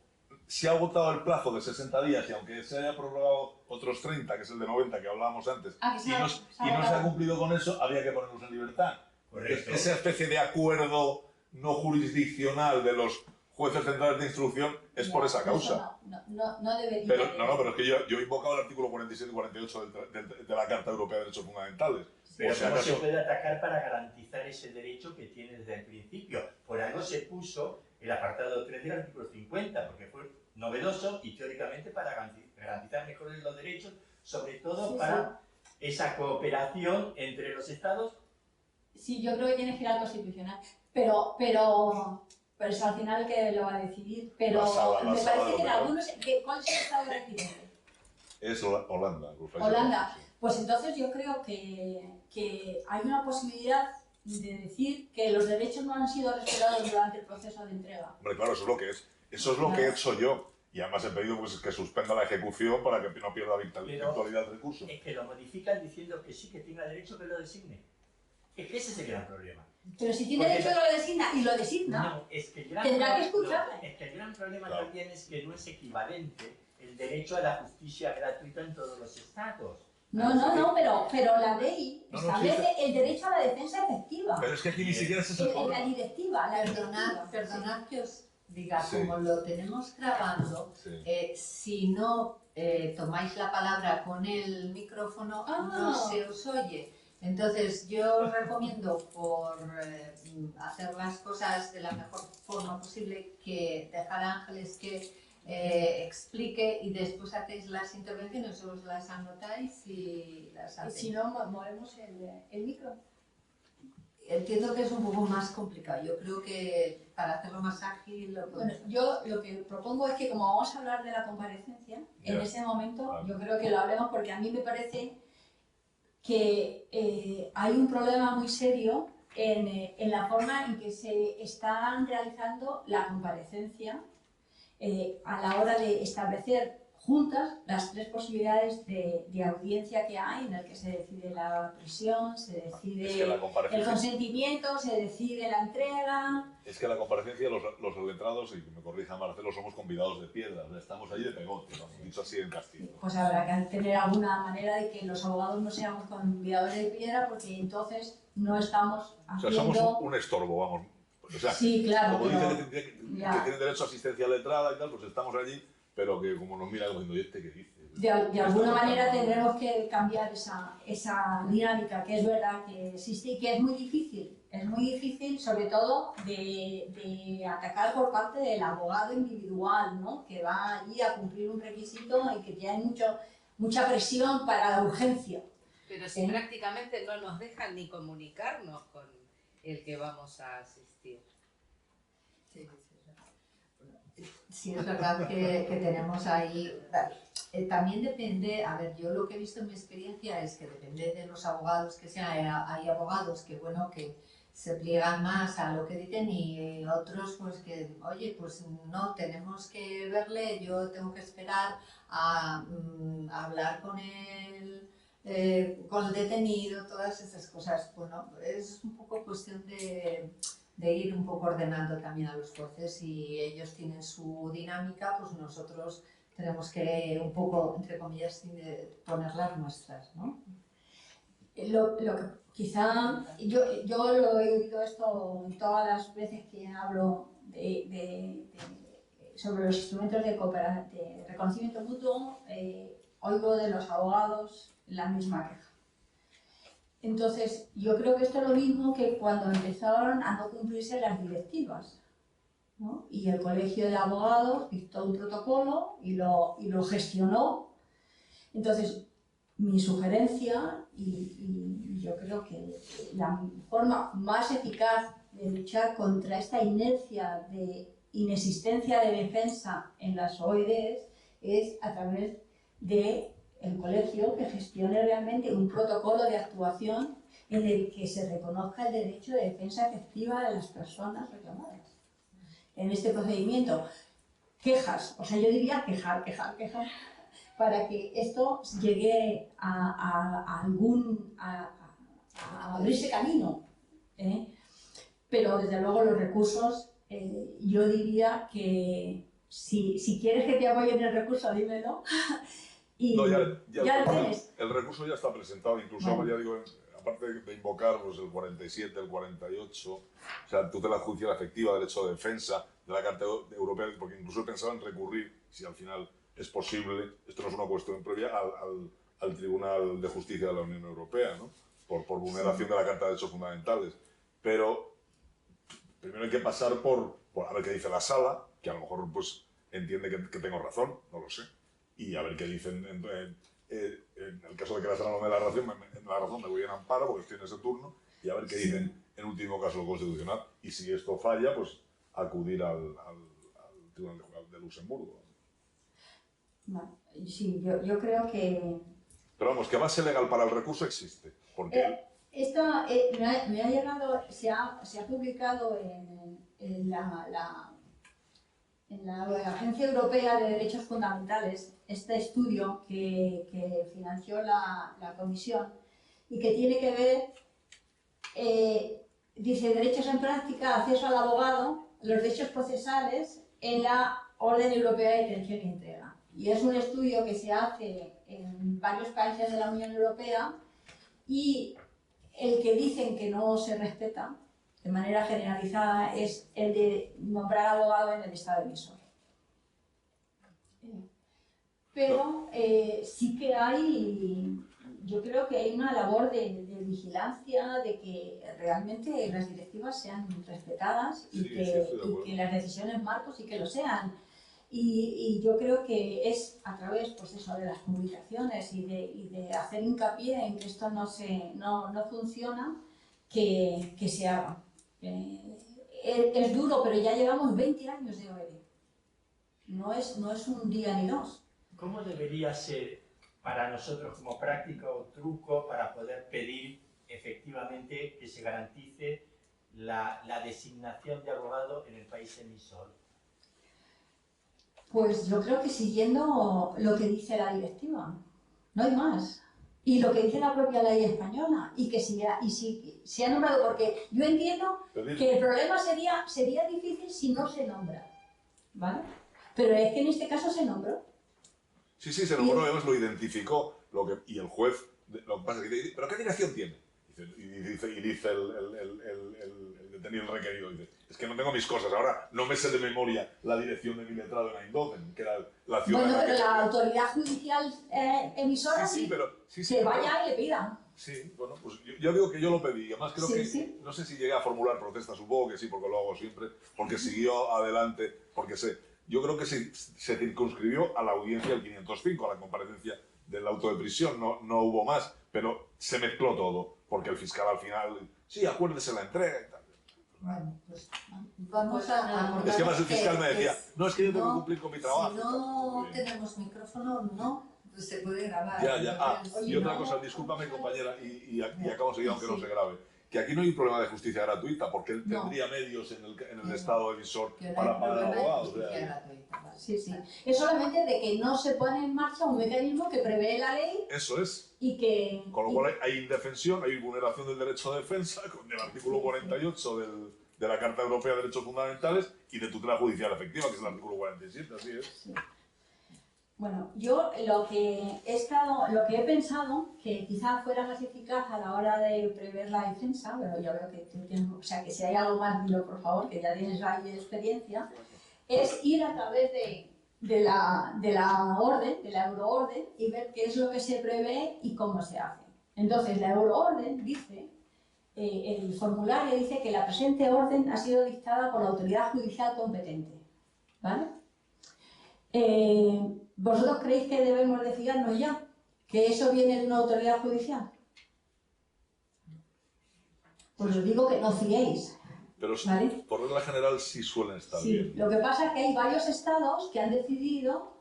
se ha agotado el plazo de 60 días y aunque se haya prorrogado otros 30, que es el de 90 que hablábamos antes, y no se ha cumplido con eso, había que ponerlos en libertad. Correcto. Esa especie de acuerdo no jurisdiccional de los jueces centrales de instrucción es por esa causa. No debería. Pero es que yo he invocado el artículo 47 y 48 de la Carta Europea de Derechos Fundamentales. Pero O sea, ¿cómo se puede atacar para garantizar ese derecho que tiene desde el principio? Por algo se puso el apartado 3 del artículo 50, porque fue novedoso y teóricamente para garantizar mejor los derechos, sobre todo para esa cooperación entre los Estados. Sí, yo creo que tiene que ir al Constitucional, pero eso al final que lo va a decidir. Pero me parece que en algunos... ¿Cuál es el estado de residente? Es Holanda. Holanda. Pues entonces yo creo que hay una posibilidad de decir que los derechos no han sido respetados durante el proceso de entrega. Hombre, claro, eso es lo que es. Eso es lo que he hecho yo. Y además he pedido pues, que suspenda la ejecución para que no pierda virtualidad del recurso. Es que lo modifican diciendo que sí, que tenga derecho, que lo designe. Es que ese es el gran problema. Pero si tiene derecho que lo designa y lo designa, no, es que tendrá que escucharle. Es que el gran problema también es que no es equivalente el derecho a la justicia gratuita en todos los estados. No, pero la ley establece el derecho a la defensa efectiva. Pero es que aquí ni siquiera se en la directiva. Perdonad que os diga, como lo tenemos grabando, si no tomáis la palabra con el micrófono, no se os oye. Entonces, yo os recomiendo, por hacer las cosas de la mejor forma posible, que dejar a Ángeles que explique y después hacéis las intervenciones, os las anotáis y las hacéis. Y si no, movemos el micro. Entiendo que es un poco más complicado. Yo creo que para hacerlo más ágil... Bueno, yo lo que propongo es que como vamos a hablar de la comparecencia, en ese momento yo creo que lo hablemos porque a mí me parece que hay un problema muy serio en la forma en que se están realizando la comparecencia a la hora de establecer juntas las tres posibilidades de audiencia que hay, en el que se decide la prisión, se decide el consentimiento, se decide la entrega... Es que la comparecencia, los letrados, y que me corrija Marcelo, somos convidados de piedra, estamos allí de pegote, ¿no? Dicho así en castigo. Pues habrá que tener alguna manera de que los abogados no seamos convidados de piedra, porque entonces no estamos haciendo... O sea, somos un estorbo, vamos. O sea, sí, claro, como dice que tiene derecho a asistencia letrada y tal, pues estamos allí, pero que como nos mira diciendo, ¿y este qué dice? De alguna manera tendremos que cambiar esa dinámica, que es verdad que existe y que es muy difícil sobre todo de atacar por parte del abogado individual, ¿no? Que va allí a cumplir un requisito y que tiene mucha presión para la urgencia. Pero si prácticamente no nos dejan ni comunicarnos con el que vamos a asistir. Sí, es verdad que tenemos ahí... también depende, a ver, yo lo que he visto en mi experiencia es que depende de los abogados que sean, hay abogados que, bueno, que se pliegan más a lo que dicen y otros, pues que, oye, pues no, tenemos que verle, yo tengo que esperar a hablar con el detenido, todas esas cosas. Bueno, es un poco cuestión de ir un poco ordenando también a los jueces. Si ellos tienen su dinámica, pues nosotros tenemos que un poco, entre comillas, poner las nuestras, ¿no? Lo que quizá, yo lo he oído esto todas las veces que hablo sobre los instrumentos de reconocimiento mutuo, oigo de los abogados la misma queja. Entonces, yo creo que esto es lo mismo que cuando empezaron a no cumplirse las directivas, ¿no? Y el colegio de abogados dictó un protocolo y lo gestionó. Entonces, mi sugerencia, y yo creo que la forma más eficaz de luchar contra esta inercia de inexistencia de defensa en las OEDs es a través del colegio que gestione realmente un protocolo de actuación en el que se reconozca el derecho de defensa efectiva de las personas reclamadas. En este procedimiento, quejas, o sea, yo diría quejar, para que esto llegue a abrirse camino. Pero desde luego los recursos, yo diría que si quieres que te apoye en el recurso, dímelo. Y No, ya lo tienes. El recurso ya está presentado, incluso, Bueno. ya digo, aparte de invocar pues, el 47, el 48, o sea, tutela judicial efectiva, derecho de defensa de la Carta Europea, porque incluso he pensado en recurrir, si al final es posible, esto no es una cuestión previa, al Tribunal de Justicia de la Unión Europea, ¿no? Por vulneración de la Carta de Derechos Fundamentales. Pero primero hay que pasar por a ver qué dice la Sala, que a lo mejor pues, entiende que tengo razón, no lo sé, y a ver qué dicen. En el caso de que la Sala no me dé la razón, me voy en amparo porque estoy en ese turno, y a ver qué dicen en último caso el Constitucional. Y si esto falla, pues acudir al Tribunal de Luxemburgo. Bueno, sí, yo creo que... Pero vamos, que base legal para el recurso existe. Porque Esto me ha llegado, se ha publicado en la Agencia Europea de Derechos Fundamentales este estudio que financió la Comisión y que tiene que ver, dice, derechos en práctica, acceso al abogado, los derechos procesales en la Orden Europea de Detención y Entrega. Y es un estudio que se hace en varios países de la Unión Europea y el que dicen que no se respeta de manera generalizada es el de nombrar abogado en el Estado emisor. Pero sí que hay, yo creo que hay una labor de vigilancia, de que realmente las directivas sean respetadas y, Sí, que las decisiones marcos sí que lo sean. Y yo creo que es a través pues eso, de las comunicaciones y de hacer hincapié en que esto no funciona, que se haga. Es duro, pero ya llevamos 20 años de OED. No es un día ni dos. ¿Cómo debería ser para nosotros como práctica o truco para poder pedir efectivamente que se garantice la designación de abogado en el país emisor? Pues yo creo que siguiendo lo que dice la directiva, no hay más. Y lo que dice la propia ley española, y si se ha nombrado, porque yo entiendo que el problema sería difícil si no se nombra, ¿vale? Pero es que en este caso se nombró. Sí, se nombró, además lo identificó, y el juez, lo que pasa es que dice, ¿pero qué dirección tiene? Y dice el detenido, el requerido, dice, es que no tengo mis cosas, ahora no me sé de memoria la dirección de mi letrado en Eindhoven, que era la ciudad... Bueno, pero la autoridad judicial emisora que vaya y le pida. Sí, bueno, pues yo digo que yo lo pedí, además creo que, no sé si llegué a formular protesta, supongo que sí, porque lo hago siempre, porque siguió adelante, porque yo creo que se circunscribió a la audiencia del 505, a la comparecencia del auto de prisión, no hubo más, pero se mezcló todo, porque el fiscal al final, sí, acuérdese la entrega y tal. Bueno, pues vamos a acordar. Es que más el fiscal me decía, no, es que yo tengo que cumplir con mi trabajo. Si no tenemos micrófono, no se puede grabar. Ya. Y otra cosa, discúlpame compañera, y acabo enseguida aunque no se grabe, que aquí no hay un problema de justicia gratuita, porque él tendría medios en el Estado emisor para pagar abogados. Sí. Es solamente de que no se pone en marcha un mecanismo que prevé la ley. Eso es. Y que... Con lo cual hay indefensión, hay vulneración del derecho de defensa, del artículo 48 de la Carta Europea de Derechos Fundamentales y de tutela judicial efectiva, que es el artículo 47, así es. Sí. Bueno, yo lo que he pensado, que quizá fuera más eficaz a la hora de prever la defensa, pero ya veo que tú tienes, o sea, que si hay algo más, dilo por favor, que ya tienes ahí experiencia, es ir a través de la orden, de la euroorden, y ver qué es lo que se prevé y cómo se hace. Entonces, la euroorden dice, el formulario dice que la presente orden ha sido dictada por la autoridad judicial competente, ¿vale? ¿Vosotros creéis que debemos de fiarnos ya? ¿Que eso viene de una autoridad judicial? Pues os digo que no fiéis. Pero ¿vale? Por regla general sí suelen estar bien. Lo que pasa es que hay varios estados que han decidido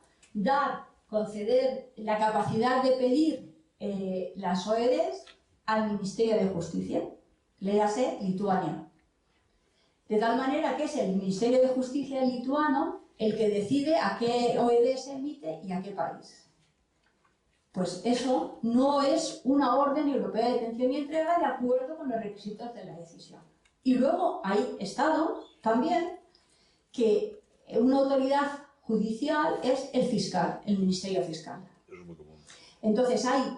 conceder la capacidad de pedir las OEDs al Ministerio de Justicia, léase Lituania. De tal manera que es el Ministerio de Justicia lituano el que decide a qué OED se emite y a qué país. Pues eso no es una orden europea de detención y entrega de acuerdo con los requisitos de la decisión. Y luego hay estados también que una autoridad judicial es el fiscal, el Ministerio Fiscal. Eso es muy común. Entonces hay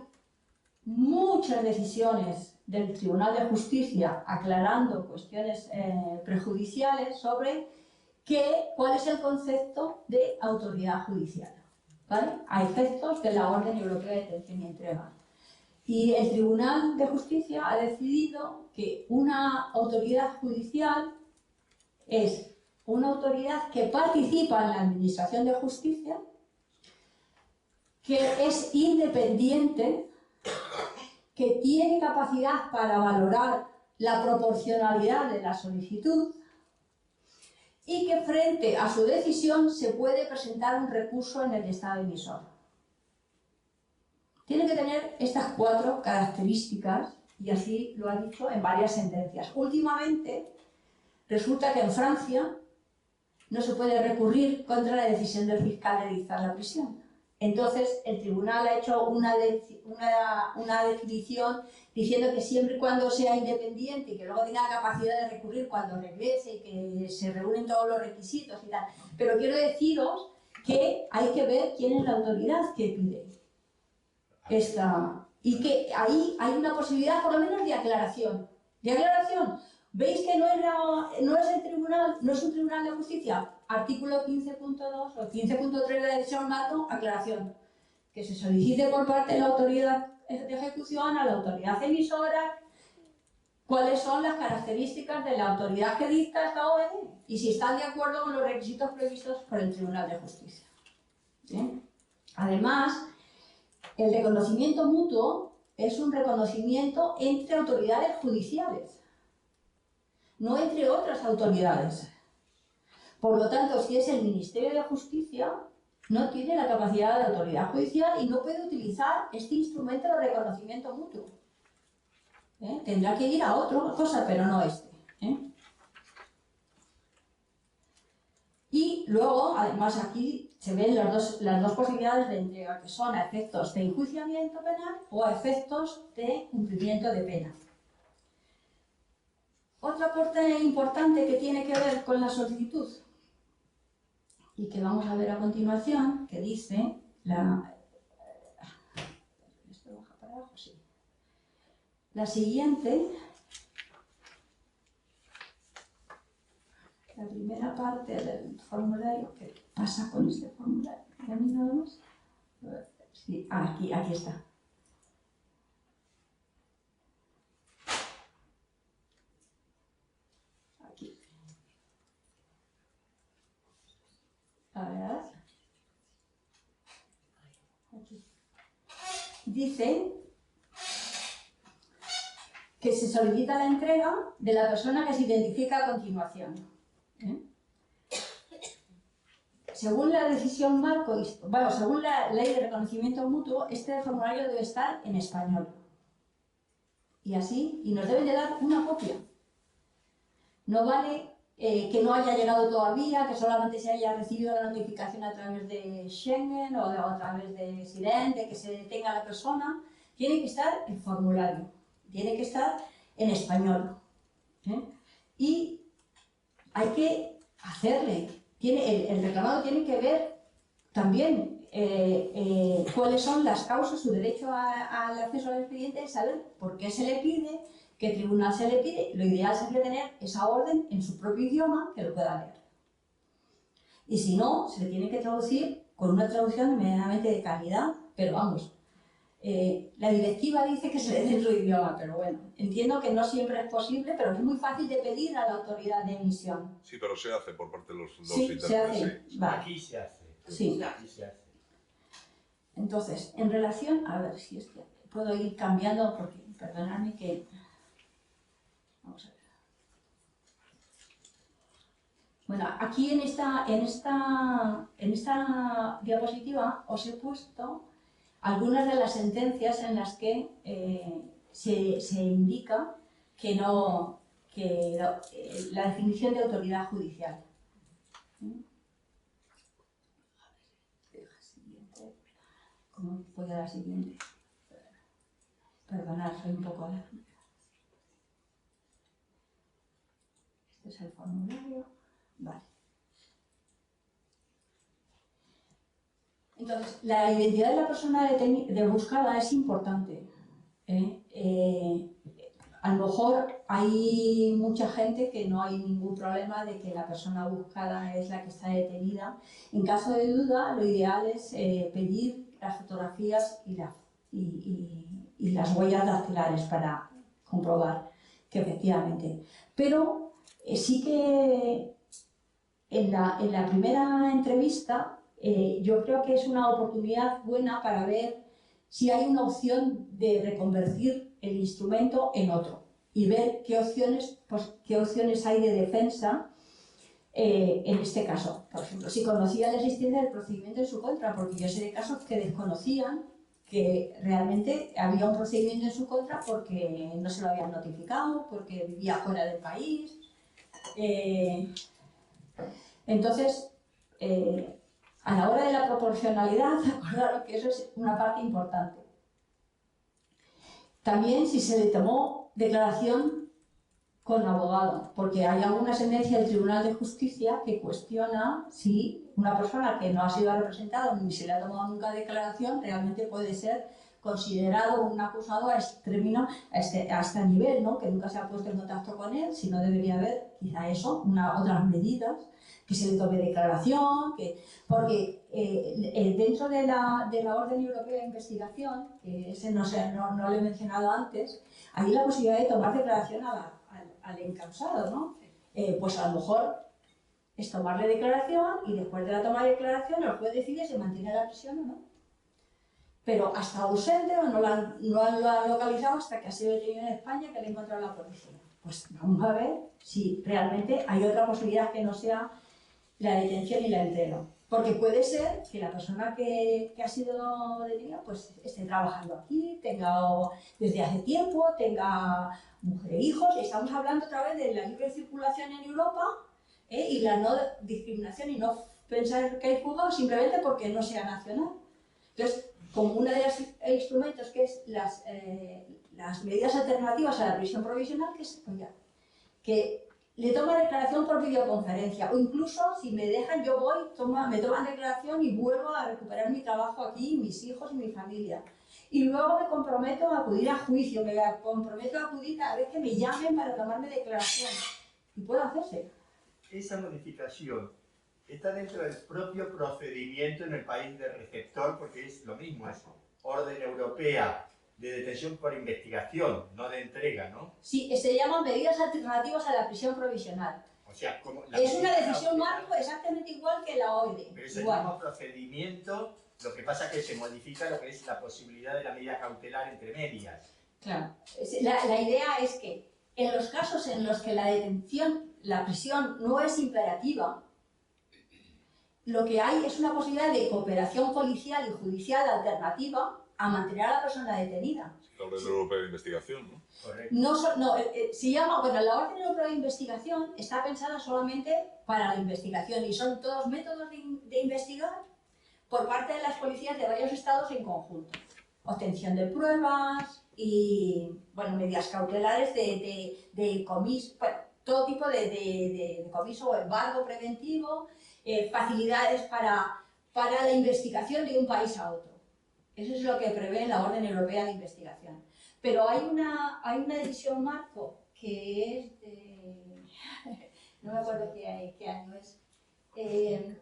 muchas decisiones del Tribunal de Justicia aclarando cuestiones prejudiciales sobre cuál es el concepto de autoridad judicial, ¿vale? A efectos de la Orden Europea de Detención y Entrega. Y el Tribunal de Justicia ha decidido que una autoridad judicial es una autoridad que participa en la administración de justicia, que es independiente, que tiene capacidad para valorar la proporcionalidad de la solicitud y que frente a su decisión se puede presentar un recurso en el Estado emisor. Tiene que tener estas 4 características y así lo ha dicho en varias sentencias. Últimamente resulta que en Francia no se puede recurrir contra la decisión del fiscal de dictar la prisión. Entonces, el tribunal ha hecho una definición diciendo que siempre y cuando sea independiente y que luego tenga capacidad de recurrir cuando regrese y que se reúnen todos los requisitos y tal. Pero quiero deciros que hay que ver quién es la autoridad que pide esta. Y que ahí hay una posibilidad, por lo menos, de aclaración. ¿De aclaración? ¿Veis que no es el tribunal, no es un tribunal de justicia? Artículo 15.2 o 15.3 de la decisión marco, aclaración. Que se solicite por parte de la autoridad de ejecución a la autoridad emisora cuáles son las características de la autoridad que dicta esta orden y si están de acuerdo con los requisitos previstos por el Tribunal de Justicia. ¿Sí? Además, el reconocimiento mutuo es un reconocimiento entre autoridades judiciales, no entre otras autoridades. Por lo tanto, si es el Ministerio de Justicia, no tiene la capacidad de autoridad judicial y no puede utilizar este instrumento de reconocimiento mutuo. Tendrá que ir a otra cosa, pero no este. Y luego, además, aquí se ven las dos posibilidades de entrega, que son a efectos de enjuiciamiento penal o a efectos de cumplimiento de pena. Otra parte importante que tiene que ver con la solicitud y que vamos a ver a continuación, que dice ¿esto baja para abajo? Sí. La siguiente, la primera parte del formulario, ¿qué pasa con este formulario? ¿Ya me nada más? Sí, aquí está. Aquí. A ver. Aquí. Dice que se solicita la entrega de la persona que se identifica a continuación. Según la decisión marco, según la ley de reconocimiento mutuo, este formulario debe estar en español. Y así, y nos deben de dar una copia. No vale que no haya llegado todavía, que solamente se haya recibido la notificación a través de Schengen o a través de SIREN, de que se detenga la persona. Tiene que estar el formulario. Tiene que estar en español. Y hay que hacerle. El reclamado tiene que ver también cuáles son las causas, su derecho al acceso al expediente, saber por qué se le pide, qué tribunal se le pide. Lo ideal sería tener esa orden en su propio idioma que lo pueda leer. Y si no, se le tiene que traducir con una traducción medianamente de calidad, pero vamos. La directiva dice que se lee en su idioma, pero bueno, entiendo que no siempre es posible, pero es muy fácil de pedir a la autoridad de emisión. Sí, pero se hace por parte de los Sí, se hace. sí. Vale. Aquí se hace. Sí. Aquí se hace. Entonces, en relación, a ver si es que puedo ir cambiando, porque perdonadme que... Vamos a ver. Bueno, aquí en esta diapositiva os he puesto algunas de las sentencias en las que se indica que la definición de autoridad judicial. ¿Cómo voy a la siguiente? Perdonad, soy un poco... Este es el formulario. Vale. Entonces, la identidad de la persona de buscada es importante. A lo mejor hay mucha gente que no hay ningún problema de que la persona buscada es la que está detenida. En caso de duda, lo ideal es pedir las fotografías y las huellas dactilares para comprobar que efectivamente. Pero sí que en la primera entrevista yo creo que es una oportunidad buena para ver si hay una opción de reconvertir el instrumento en otro y ver qué opciones hay de defensa en este caso. Por ejemplo, si conocía la existencia del procedimiento en su contra, porque yo sé de casos que desconocían que realmente había un procedimiento en su contra porque no se lo habían notificado, porque vivía fuera del país. Entonces, a la hora de la proporcionalidad, acordaros que eso es una parte importante. También si se le tomó declaración con abogado, porque hay alguna sentencia del Tribunal de Justicia que cuestiona si una persona que no ha sido representada ni se le ha tomado nunca declaración realmente puede ser considerado un acusado a este nivel, ¿no? Que nunca se ha puesto en contacto con él, si no debería haber quizá eso, otras medidas, que se le tome declaración, porque dentro de la Orden Europea de Investigación, que ese no lo he mencionado antes, hay la posibilidad de tomar declaración al encausado, ¿no? Pues a lo mejor es tomarle declaración y después de la toma de declaración el juez decide si mantiene la prisión o no. Pero hasta ausente o no lo han localizado hasta que ha sido detenido en España, que le ha encontrado la policía. Pues vamos a ver si realmente hay otra posibilidad que no sea la detención y la entrega. Porque puede ser que la persona que ha sido detenida pues esté trabajando aquí, tenga desde hace tiempo, tenga mujer e hijos. Estamos hablando otra vez de la libre circulación en Europa y la no discriminación y no pensar que hay fuga simplemente porque no sea nacional. Entonces, como uno de los instrumentos que es las medidas alternativas a la prisión provisional, que le toma declaración por videoconferencia, o incluso si me dejan, yo voy, me toman declaración y vuelvo a recuperar mi trabajo aquí, mis hijos y mi familia. Y luego me comprometo a acudir a juicio, me comprometo a acudir cada vez que me llamen para tomarme declaración. Y puede hacerse. Esa modificación está dentro del propio procedimiento en el país de receptor, porque es lo mismo, es orden europea de detención por investigación, no de entrega, ¿no? Sí, se llaman medidas alternativas a la prisión provisional. O sea, como es una decisión marco exactamente igual que la OIDE. Pero es el mismo procedimiento, lo que pasa es que se modifica lo que es la posibilidad de la medida cautelar entre medias. Claro, la idea es que en los casos en los que la prisión no es imperativa, lo que hay es una posibilidad de cooperación policial y judicial alternativa a mantener a la persona detenida. La Orden Europea de Investigación, ¿no? Correcto. Se llama, bueno, la Orden Europea de Investigación está pensada solamente para la investigación y son todos métodos de investigar por parte de las policías de varios estados en conjunto. Obtención de pruebas y, bueno, medidas cautelares de comiso, bueno, todo tipo de comiso o embargo preventivo, facilidades para la investigación de un país a otro. Eso es lo que prevé la Orden Europea de Investigación. Pero hay una decisión marco que es de... no me acuerdo qué año es. Que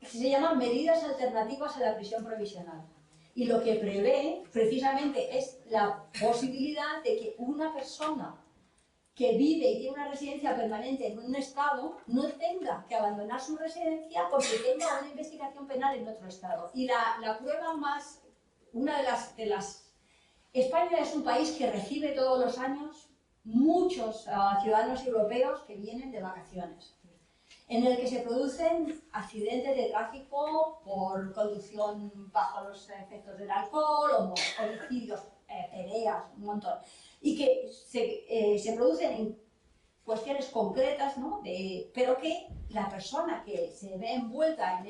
se llama Medidas Alternativas a la Prisión Provisional. Y lo que prevé precisamente es la posibilidad de que una persona que vive y tiene una residencia permanente en un estado no tenga que abandonar su residencia porque tenga una investigación penal en otro estado. Y la prueba más... Una de las... España es un país que recibe todos los años muchos ciudadanos europeos que vienen de vacaciones, en el que se producen accidentes de tráfico por conducción bajo los efectos del alcohol, o homicidios, peleas, un montón, y que se producen en cuestiones concretas, ¿no? Pero que la persona que se ve envuelta en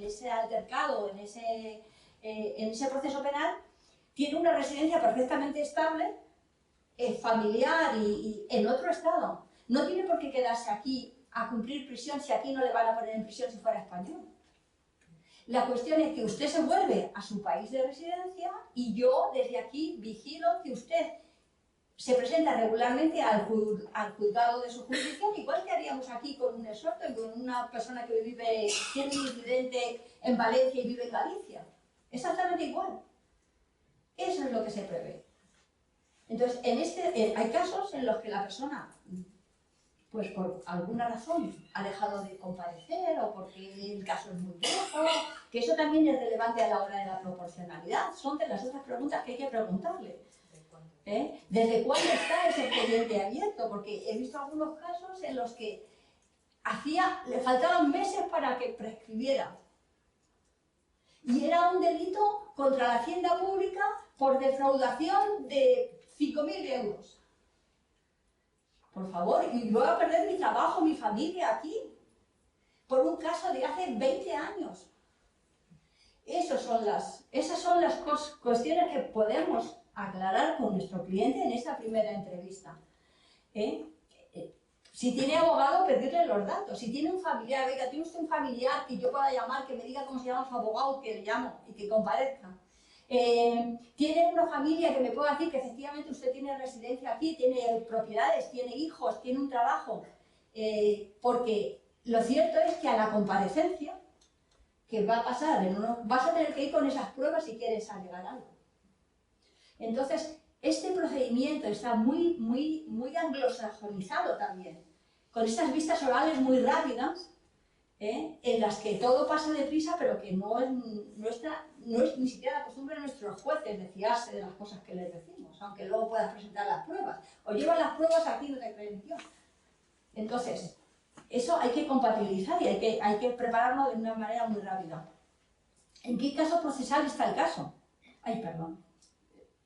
ese altercado, en ese proceso penal, tiene una residencia perfectamente estable, familiar y en otro estado. No tiene por qué quedarse aquí a cumplir prisión si aquí no le van a poner en prisión si fuera español. La cuestión es que usted se vuelve a su país de residencia y yo desde aquí vigilo que usted se presenta regularmente al juzgado de su jurisdicción, igual que haríamos aquí con un exhorto y con una persona que tiene un incidente en Valencia y vive en Galicia. Exactamente igual. Eso es lo que se prevé. Entonces, hay casos en los que la persona, pues por alguna razón, ha dejado de comparecer o porque el caso es muy viejo, que eso también es relevante a la hora de la proporcionalidad. Son de las otras preguntas que hay que preguntarle. ¿Desde cuándo está ese expediente abierto? Porque he visto algunos casos en los que le faltaban meses para que prescribiera. Y era un delito contra la hacienda pública por defraudación de 5.000 euros. Por favor, y voy a perder mi trabajo, mi familia aquí, por un caso de hace 20 años. Esas son las cuestiones que podemos aclarar con nuestro cliente en esta primera entrevista. Si tiene abogado, pedirle los datos. Si tiene un familiar, oiga, ¿tiene usted un familiar que yo pueda llamar, que me diga cómo se llama su abogado, que le llamo y que comparezca? ¿Tiene una familia que me pueda decir que efectivamente usted tiene residencia aquí, tiene propiedades, tiene hijos, tiene un trabajo? Porque lo cierto es que a la comparecencia que va a pasar, vas a tener que ir con esas pruebas si quieres alegar algo. Entonces, este procedimiento está muy anglosajonizado también, con estas vistas orales muy rápidas, en las que todo pasa deprisa, pero que no es ni siquiera la costumbre de nuestros jueces de fiarse de las cosas que les decimos, aunque luego puedas presentar las pruebas. O llevas las pruebas aquí, no te creen yo. Entonces, eso hay que compatibilizar y hay que prepararlo de una manera muy rápida. ¿En qué caso procesal está el caso? Ay, perdón.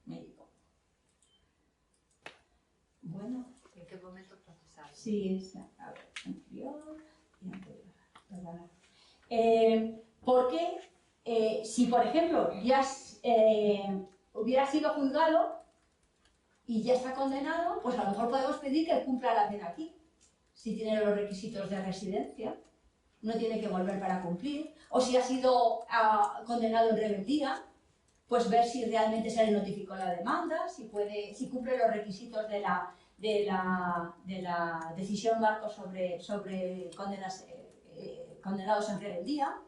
Médico. Bueno. ¿En qué momento procesal? Sí, a ver, anterior y anterior. Perdona. Porque si, por ejemplo, ya hubiera sido juzgado y ya está condenado, pues a lo mejor podemos pedir que cumpla la pena aquí. Si tiene los requisitos de residencia, no tiene que volver para cumplir. O si ha sido condenado en rebeldía, pues ver si realmente se le notificó la demanda, si cumple los requisitos de la decisión marco sobre condenados en rebeldía.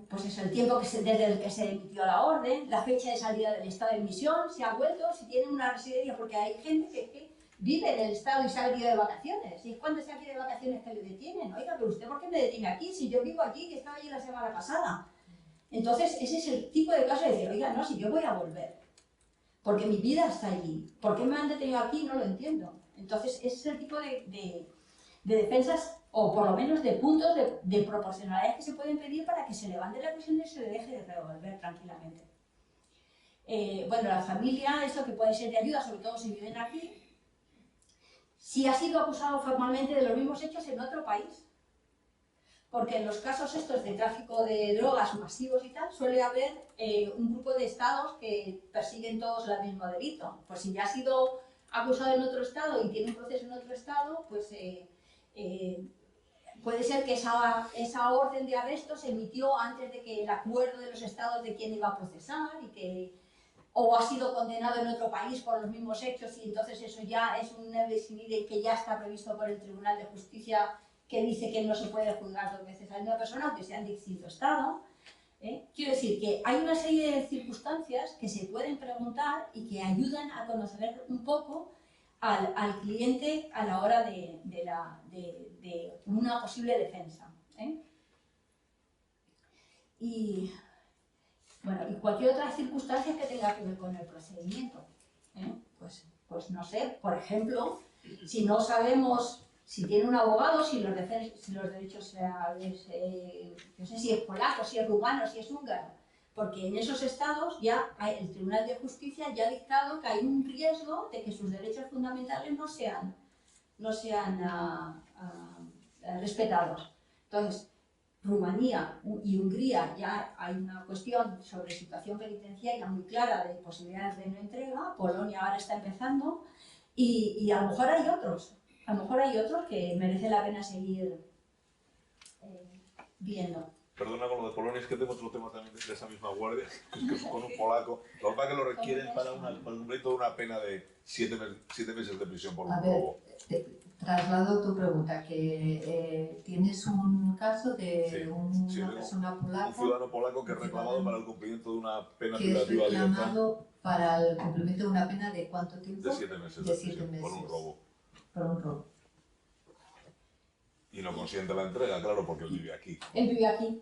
Pues es el tiempo desde el que se emitió la orden, la fecha de salida del estado de emisión, si ha vuelto, si tiene una residencia, porque hay gente que vive en el estado y se ha venido de vacaciones, y es cuando se ha ido de vacaciones que le detienen. Oiga, pero ¿usted por qué me detiene aquí? Si yo vivo aquí, que estaba allí la semana pasada. Entonces, ese es el tipo de caso de decir, oiga, no, si yo voy a volver, porque mi vida está allí, ¿por qué me han detenido aquí? No lo entiendo. Entonces, ese es el tipo de defensas, o por lo menos de puntos de proporcionalidad que se pueden pedir para que se levante la presión y se le deje de revolver tranquilamente. Bueno, la familia, eso que puede ser de ayuda, sobre todo si viven aquí. Si ha sido acusado formalmente de los mismos hechos en otro país, porque en los casos estos de tráfico de drogas masivos y tal, suele haber un grupo de estados que persiguen todos el mismo delito. Pues si ya ha sido acusado en otro estado y tiene un proceso en otro estado, pues puede ser que esa orden de arresto se emitió antes de que el acuerdo de los estados de quién iba a procesar o ha sido condenado en otro país por los mismos hechos y entonces eso ya es un nebis in idem que ya está previsto por el Tribunal de Justicia que dice que no se puede juzgar dos veces a la misma persona aunque sea en distinto estado. Quiero decir que hay una serie de circunstancias que se pueden preguntar y que ayudan a conocer un poco al cliente a la hora de una posible defensa. Y cualquier otra circunstancia que tenga que ver con el procedimiento. Pues no sé, por ejemplo, si no sabemos si tiene un abogado, si los derechos, no sé si es polaco, si es rumano, si es húngaro, porque en esos estados ya el Tribunal de Justicia ya ha dictado que hay un riesgo de que sus derechos fundamentales no sean respetados. Entonces, Rumanía y Hungría ya hay una cuestión sobre situación penitenciaria muy clara de posibilidades de no entrega, Polonia ahora está empezando y a lo mejor hay otros que merece la pena seguir viendo. Perdona con lo de Polonia, es que tengo otro tema también de esa misma guardia, que es con un polaco. Lo que pasa es que lo requieren para el cumplimiento de una pena de 7 meses de prisión por un robo. Traslado tu pregunta, que tienes un caso de Sí, una persona polaca. Un ciudadano polaco que es reclamado para el cumplimiento de una pena que es privativa de libertad. reclamado para el cumplimiento de una pena de ¿cuánto tiempo? De 7 meses. De 7 meses. Por un robo. Por un robo. Y no consiente la entrega, claro, porque él vive aquí. Él vive aquí.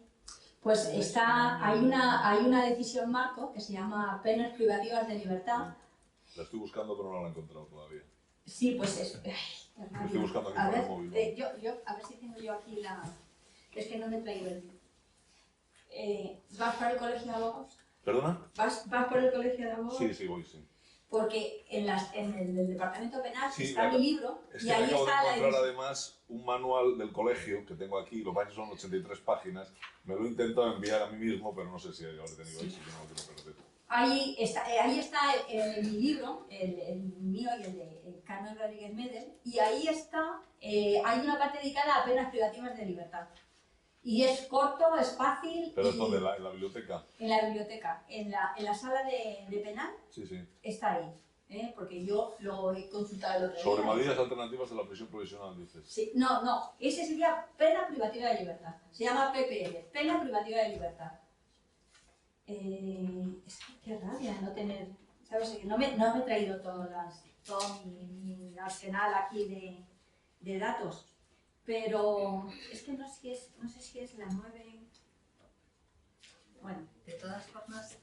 Pues hay una decisión marco que se llama penas privativas de libertad. La estoy buscando, pero no la he encontrado todavía. Sí, pues es... Lo estoy buscando aquí A por ver, el móvil. a ver si tengo yo aquí la... Es que no me he traído el... ¿Vas por el colegio de abogados? ¿Perdona? ¿Vas por el colegio de abogados? Sí, voy, sí. Porque en el departamento penal Sí, está mi libro Es y que ahí acabo de está la encontrar además un manual del colegio que tengo aquí, lo que pasa es que son 83 páginas. Me lo he intentado enviar a mí mismo, pero no sé si habré tenido éxito, no lo quiero perder. Ahí está mi libro, el mío y el de Carmen Rodríguez Medel, y ahí está, hay una parte dedicada a penas privativas de libertad. Y es corto, es fácil. ¿Pero es donde? ¿En la biblioteca? En la biblioteca, en la sala de penal, Sí. está ahí, porque yo lo he consultado el otro día. Sobre medidas alternativas de la prisión provisional, dices. Sí, no, ese sería pena privativa de libertad. Se llama PPL, pena privativa de libertad. Es que qué rabia no tener, ¿sabes? No me he traído todo mi arsenal aquí de datos, pero es que no sé si es la 9. Bueno, De todas formas,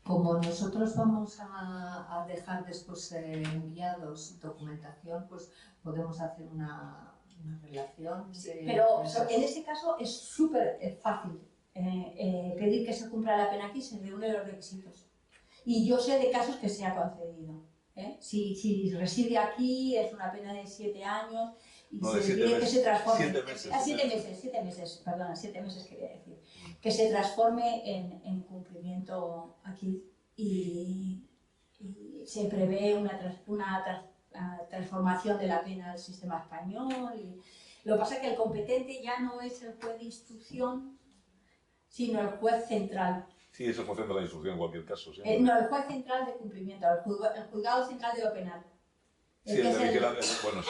como nosotros vamos a dejar después enviados documentación, pues podemos hacer una relación. pero en este caso es súper fácil pedir que se cumpla la pena aquí, se reúnen los requisitos. Y yo sé de casos que se ha concedido. Si reside aquí, es una pena de 7 años y No, se de 7 pide que meses. se transforme. 7 meses. 7 meses, perdona, 7 meses quería decir. Que se transforme en cumplimiento aquí y se prevé una transformación de la pena al sistema español. Lo que pasa es que el competente ya no es el juez de instrucción, sino el juez central. Sí, eso funciona de la instrucción en cualquier caso. ¿Sí? No, el juez central de cumplimiento, el juzgado central de lo penal. Sí, el de vigilancia, bueno,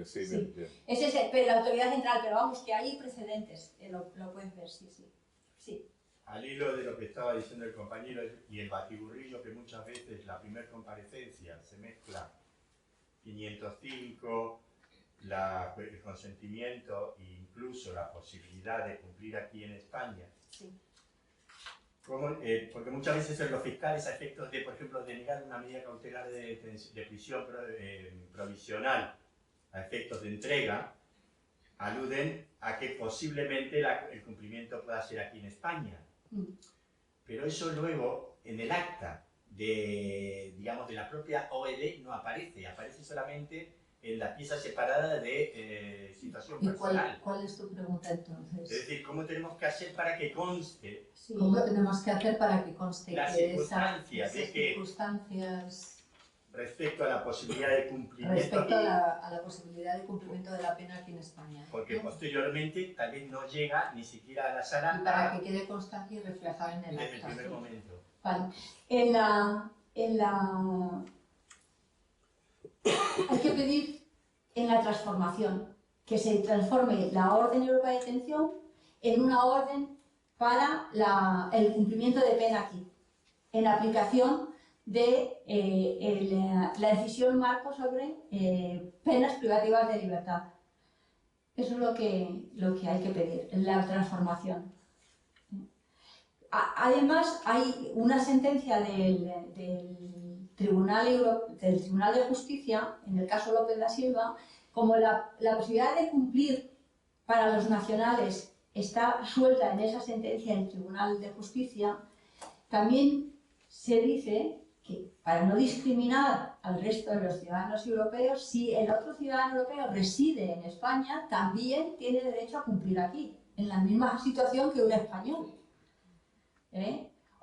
sí, sí. bien. Ese es la autoridad central, pero vamos, que hay precedentes, lo puedes ver, sí. Al hilo de lo que estaba diciendo el compañero y el batiburrillo, que muchas veces la primer comparecencia se mezcla 505, el consentimiento e incluso la posibilidad de cumplir aquí en España. Sí. Porque muchas veces los fiscales, a efectos de, por ejemplo, denegar una medida cautelar de prisión provisional a efectos de entrega, aluden a que posiblemente el cumplimiento pueda ser aquí en España. Pero eso luego, en el acta de la propia OED no aparece, aparece solamente en la pieza separada de situación personal. ¿Cuál es tu pregunta entonces? Es decir, ¿cómo tenemos que hacer para que conste? Sí. ¿Cómo tenemos que hacer para que conste las que circunstancias esas circunstancias respecto a la posibilidad de cumplimiento respecto aquí, a la posibilidad de cumplimiento de la pena aquí en España? porque posteriormente tal vez no llega ni siquiera a la sala Y para que quede constancia y reflejada en el desde el acta. primer momento. Vale. Hay que pedir en la transformación que se transforme la orden europea de detención en una orden para el cumplimiento de pena aquí, en aplicación de la decisión marco sobre penas privativas de libertad. Eso es lo que hay que pedir, la transformación. Además, hay una sentencia del Tribunal de Justicia, en el caso López da Silva, como la posibilidad de cumplir para los nacionales está suelta en esa sentencia del Tribunal de Justicia, también se dice que para no discriminar al resto de los ciudadanos europeos, si el otro ciudadano europeo reside en España, también tiene derecho a cumplir aquí, en la misma situación que un español.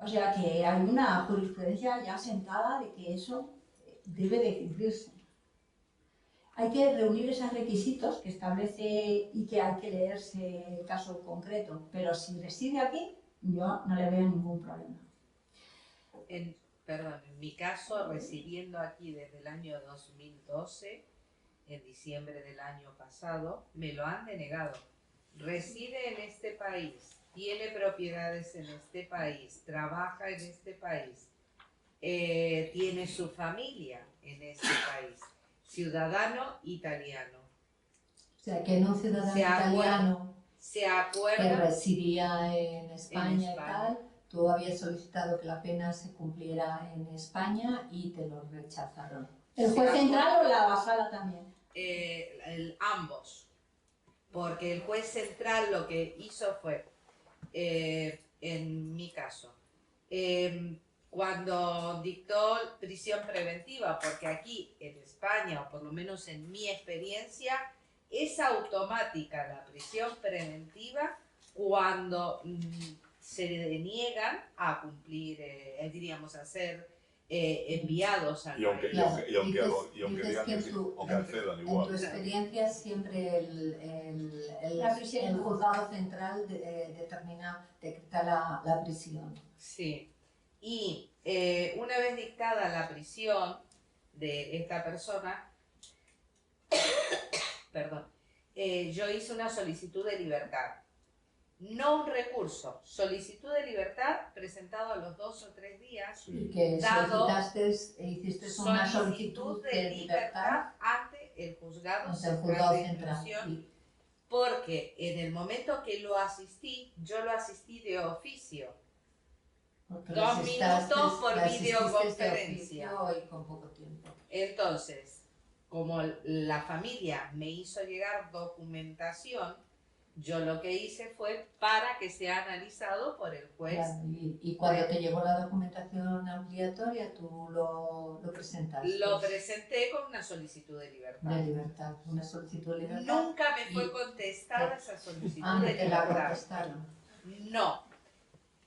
O sea que hay una jurisprudencia ya sentada de que eso debe de cumplirse. hay que reunir esos requisitos que establece y que hay que leerse el caso concreto. Pero si reside aquí, yo no le veo ningún problema. Perdón, en mi caso, residiendo aquí desde el año 2012, en diciembre del año pasado, me lo han denegado. Reside en este país, tiene propiedades en este país, trabaja en este país, tiene su familia en este país, ciudadano italiano. O sea, que no un ciudadano italiano Se acuerda que residía en España y tal, tú habías solicitado que la pena se cumpliera en España y te lo rechazaron. ¿El juez central o la sala también? Ambos. Porque el juez central lo que hizo fue, en mi caso, cuando dictó prisión preventiva, porque aquí en España, o por lo menos en mi experiencia, es automática la prisión preventiva cuando se deniegan a cumplir, diríamos, a ser enviados al país. Y aunque digan que sí, o que accedan igual. En tu experiencia siempre el juzgado central decreta la prisión. Sí. Y una vez dictada la prisión de esta persona, perdón, yo hice una solicitud de libertad. No un recurso, solicitud de libertad presentado a los 2 o 3 días. Sí, que hiciste una solicitud de libertad ante el juzgado central de instrucción, porque en el momento que lo asistí, yo lo asistí de oficio. 2 minutos por videoconferencia. Y con poco tiempo. Entonces, como la familia me hizo llegar documentación, yo lo que hice fue para que sea analizado por el juez. Claro, y cuando te llegó la documentación ampliatoria, tú lo presentaste. Lo presenté con una solicitud de libertad. De libertad, una solicitud de libertad. Nunca me fue contestada esa solicitud de te libertad. la contestaron. No.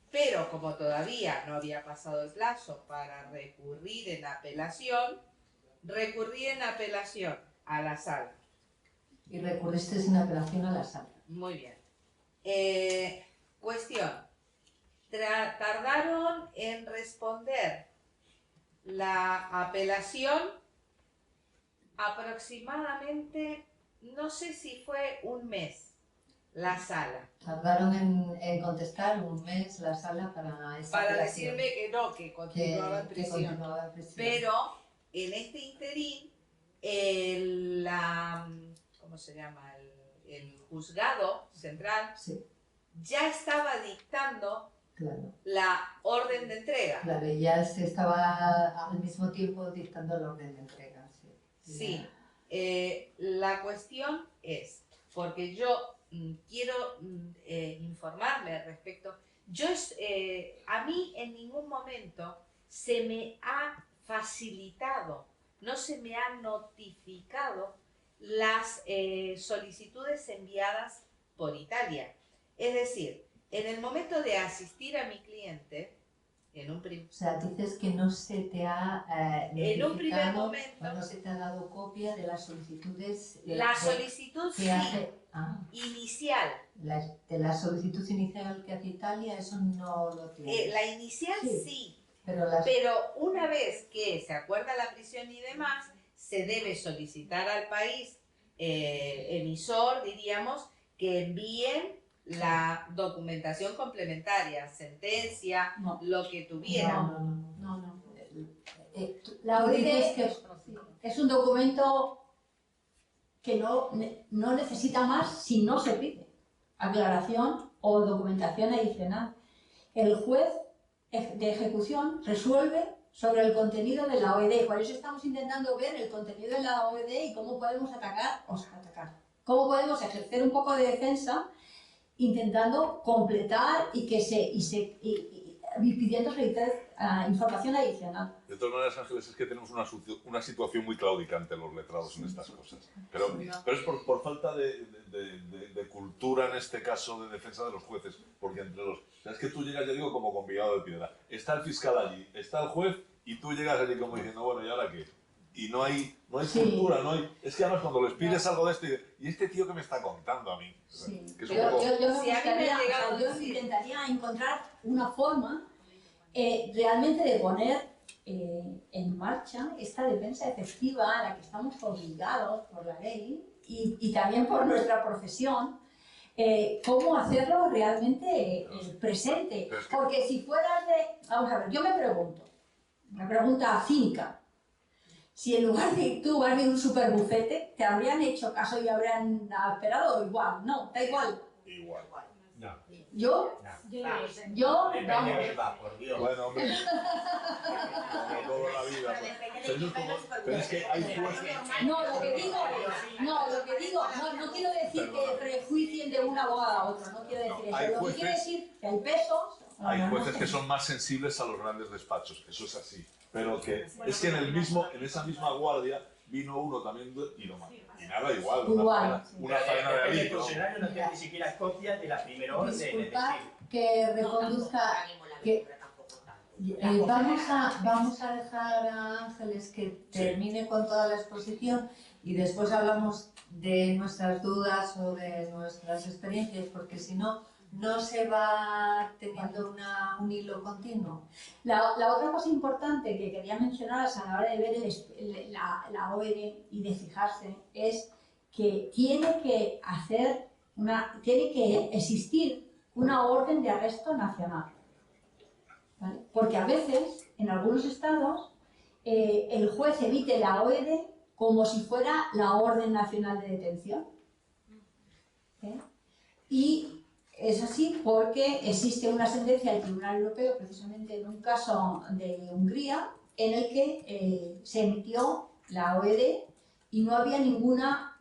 Pero como todavía no había pasado el plazo para recurrir en apelación, recurrí en apelación a la sala. Y recurriste sin apelación a la sala. Muy bien. Cuestión. Tardaron en responder la apelación aproximadamente, no sé si fue un mes, la sala. Tardaron en contestar un mes la sala para esa Para apelación. decirme que no, que continuaba en prisión. Pero en este interín, ¿cómo se llama? El juzgado central ya estaba dictando la orden de entrega. Claro, y ya se estaba al mismo tiempo dictando la orden de entrega. Sí. La cuestión es, porque yo quiero informarme respecto, a mí en ningún momento se me ha facilitado, no se me ha notificado las solicitudes enviadas por Italia. Es decir, en el momento de asistir a mi cliente, o sea, dices que no se te ha en un primer momento, no se te ha dado copia de las solicitudes. La solicitud sí, inicial. De la solicitud inicial que hace Italia, eso no lo tiene. La inicial sí. Pero una vez que se acuerda la prisión y demás, se debe solicitar al país emisor, diríamos, que envíen la documentación complementaria, sentencia, lo que tuviera. No. La OID es un documento que no necesita más si no se pide aclaración o documentación adicional. El juez de ejecución resuelve sobre el contenido de la OED. Por eso estamos intentando ver el contenido de la OED y cómo podemos cómo podemos ejercer un poco de defensa intentando completar y pidiendo información adicional. De todas maneras, Ángeles, es que tenemos una situación muy claudicante los letrados en estas cosas. Pero es por falta de cultura, en este caso, de defensa de los jueces. Porque entre los... O sea, es que tú llegas, ya digo, como convidado de piedra. Está el fiscal allí, está el juez, y tú llegas allí como diciendo, bueno, ¿y ahora qué? y no hay Sí. cultura, no hay... Es que además cuando les pides algo de esto y este tío que me está contando a mí, Sí. que es un Yo poco... me Sí, a mí me ha gustaría, llegado a yo decir. intentaría encontrar una forma realmente de poner en marcha esta defensa efectiva a la que estamos obligados por la ley y también por nuestra profesión, cómo hacerlo realmente presente. Pero es que- Porque si fueras de... Vamos a ver, yo me pregunto, una pregunta cínica, si en lugar de tú vas de un super bufete, ¿te habrían hecho caso y habrían esperado? Igual, no, da igual. Igual. No, Yo, no. yo, Depende vamos, de va, por Dios. Bueno, hombre, como todo en la vida, pues. Pero es que hay jueces... no, lo que digo, no quiero decir que prejuicien de un abogado a otro, no quiero decir Hay eso. Lo que jueces- quiero decir que el peso... Hay no jueces sé. que son más sensibles a los grandes despachos, eso es así. Pero que es que en esa misma guardia vino uno también y lo mató. Y nada, igual, Igual, una faena de El alivio. funcionario no tiene ni siquiera copia de la primera orden, es Disculpad decir, que reconduzca... que- vamos a dejar a Ángeles que termine con toda la exposición y después hablamos de nuestras dudas o de nuestras experiencias, porque si no, no se va teniendo un hilo continuo. La otra cosa importante que quería mencionar a la hora de ver la OED y de fijarse es que tiene que existir una orden de arresto nacional. ¿Vale? Porque a veces, en algunos estados, el juez emite la OED como si fuera la Orden Nacional de Detención. Y es así porque existe una sentencia del Tribunal Europeo, precisamente en un caso de Hungría, en el que se emitió la OED y no había ninguna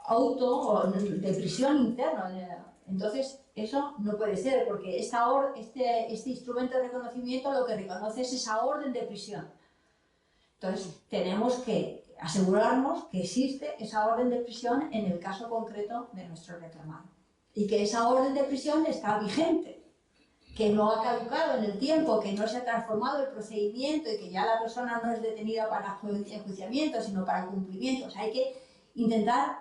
auto de prisión interna. Entonces, eso no puede ser, porque este instrumento de reconocimiento lo que reconoce es esa orden de prisión. Entonces, tenemos que asegurarnos que existe esa orden de prisión en el caso concreto de nuestro reclamado. Y que esa orden de prisión está vigente, que no ha caducado en el tiempo, que no se ha transformado el procedimiento y que ya la persona no es detenida para enjuiciamiento, sino para cumplimiento. O sea, hay que intentar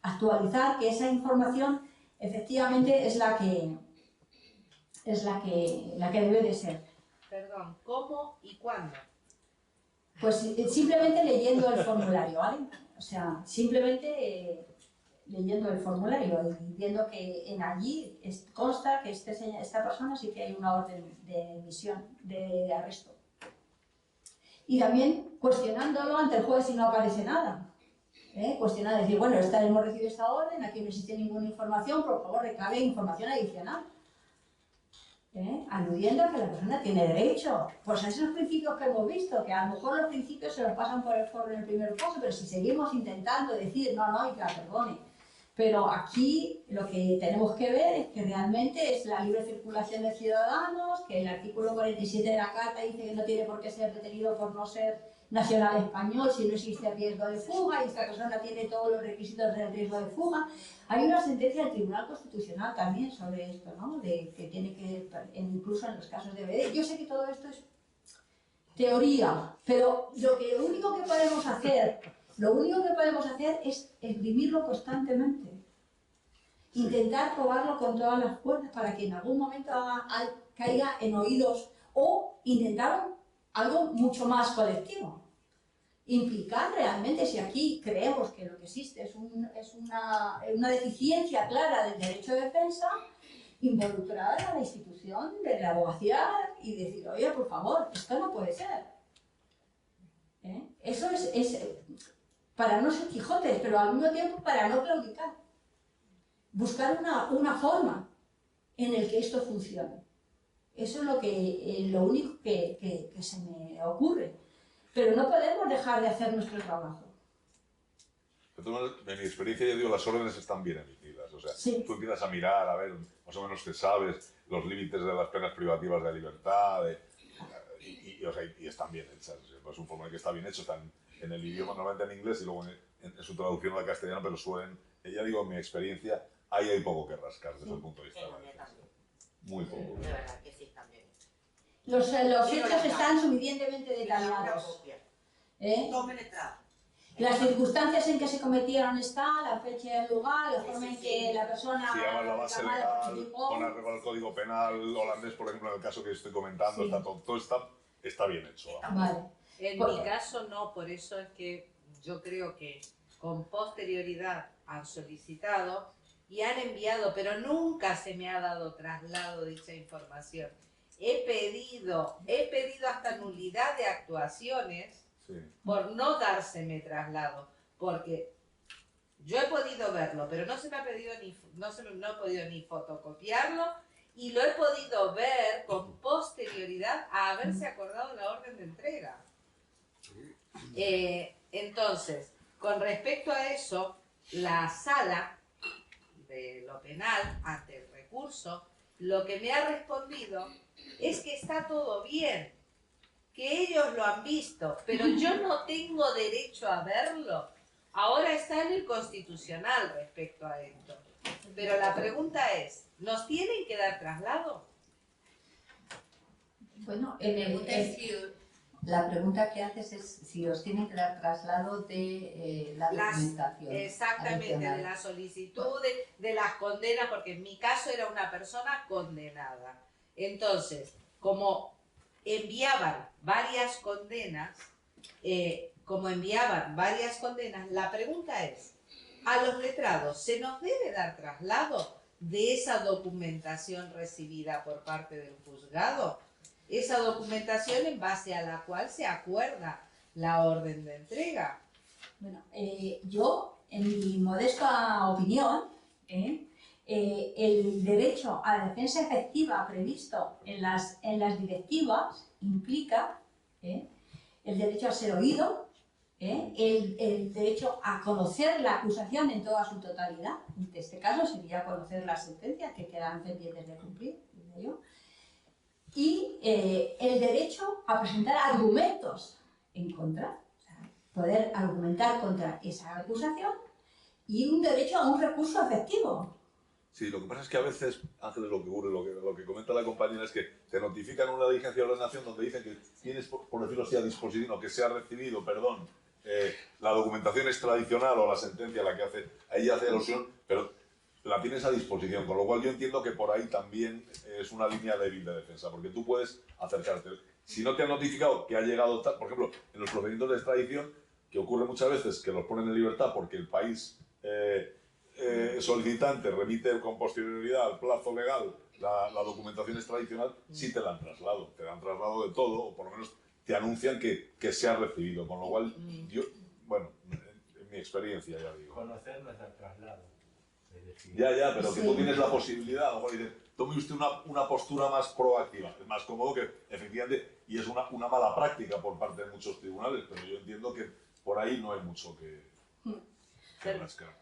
actualizar que esa información efectivamente es la que debe de ser. Perdón, ¿cómo y cuándo? Pues simplemente leyendo el formulario, ¿vale? O sea, simplemente leyendo el formulario y viendo que en allí consta que esta persona sí que hay una orden de emisión, de arresto. Y también cuestionándolo ante el juez si no aparece nada. Cuestionar, decir, bueno, hemos recibido esta orden, aquí no existe ninguna información, por favor recabe información adicional. Aludiendo a que la persona tiene derecho. Pues a esos principios que hemos visto, que a lo mejor los principios se los pasan por el forro en el primer paso, pero si seguimos intentando decir, no, y que la perdone. Pero aquí lo que tenemos que ver es que realmente es la libre circulación de ciudadanos, que el artículo 47 de la Carta dice que no tiene por qué ser detenido por no ser nacional español si no existe riesgo de fuga y esta persona tiene todos los requisitos del riesgo de fuga. Hay una sentencia del Tribunal Constitucional también sobre esto, ¿no? De que tiene que, incluso en los casos de BD. Yo sé que todo esto es teoría, pero lo único que podemos hacer es exprimirlo constantemente. Intentar probarlo con todas las fuerzas para que en algún momento caiga en oídos o intentar algo mucho más colectivo. Implicar realmente, si aquí creemos que lo que existe es una deficiencia clara del derecho de defensa, involucrar a la institución de la abogacía y decir, oye, por favor, esto no puede ser. Eso es para no ser Quijotes, pero al mismo tiempo para no claudicar. Buscar una forma en el que esto funcione. Eso es lo único que se me ocurre. Pero no podemos dejar de hacer nuestro trabajo. En mi experiencia, yo digo, las órdenes están bien emitidas. O sea, Sí. tú empiezas a mirar, a ver, más o menos que sabes los límites de las penas privativas de libertad, y están bien hechas. O sea, es un formulario que está bien hecho, están en el idioma, normalmente en inglés y luego en su traducción al castellano, pero suelen, ya digo, en mi experiencia, ahí hay poco que rascar desde el punto de vista de la defensa. Muy poco. De verdad que sí, también. Los hechos están suficientemente detallados. Tome letrado. Las circunstancias en que se cometieron está, la fecha y el lugar, la forma en que la persona... Sí, además la base reclamada legal, participó. con arreglo al Código Penal holandés, por ejemplo, en el caso que estoy comentando, Sí. todo está bien hecho. Vale. En Por- mi caso no, por eso es que yo creo que con posterioridad han solicitado y han enviado, pero nunca se me ha dado traslado de dicha información. He pedido hasta nulidad de actuaciones Sí. por no dárseme traslado, porque yo he podido verlo, pero no se me ha pedido no he podido ni fotocopiarlo y lo he podido ver con posterioridad a haberse acordado la orden de entrega. Entonces, con respecto a eso, la sala de lo penal ante el recurso, lo que me ha respondido es que está todo bien, que ellos lo han visto, pero yo no tengo derecho a verlo. Ahora está en el Constitucional respecto a esto. Pero la pregunta es, ¿nos tienen que dar traslado? Bueno, La pregunta que haces es si os tienen que dar traslado de la documentación. Exactamente, adicional. de la solicitud, de las condenas, porque en mi caso era una persona condenada. Entonces, como enviaban varias condenas, la pregunta es, ¿a los letrados se nos debe dar traslado de esa documentación recibida por parte del juzgado? Esa documentación en base a la cual se acuerda la orden de entrega. Bueno, yo, en mi modesta opinión, el derecho a la defensa efectiva previsto en las directivas implica el derecho a ser oído, el derecho a conocer la acusación en toda su totalidad. En este caso sería conocer las sentencias que quedan pendientes de cumplir, diría yo. Y el derecho a presentar argumentos en contra, o sea, poder argumentar contra esa acusación, y un derecho a un recurso efectivo. Sí, lo que pasa es que a veces, Ángeles, lo que ocurre, lo que comenta la compañera es que te notifican una diligencia de ordenación donde dicen que tienes, por decirlo así, a disposición, o que se ha recibido, perdón, la documentación extradicional o la sentencia a la que ahí hace alusión, pero la tienes a disposición, con lo cual yo entiendo que por ahí también es una línea débil de defensa, porque tú puedes acercarte. Si no te han notificado que ha llegado tal, por ejemplo, en los procedimientos de extradición, que ocurre muchas veces que los ponen en libertad porque el país solicitante remite con posterioridad al plazo legal la documentación extradicional, sí te dan traslado de todo, o por lo menos te anuncian que se ha recibido, con lo cual yo, bueno, en mi experiencia ya digo. Conocer no es dar traslado. Ya, pero que Sí. tú tienes la posibilidad, a lo mejor dices, tome usted una postura más proactiva, es más cómodo que, efectivamente, y es una mala práctica por parte de muchos tribunales, pero yo entiendo que por ahí no hay mucho que rascar.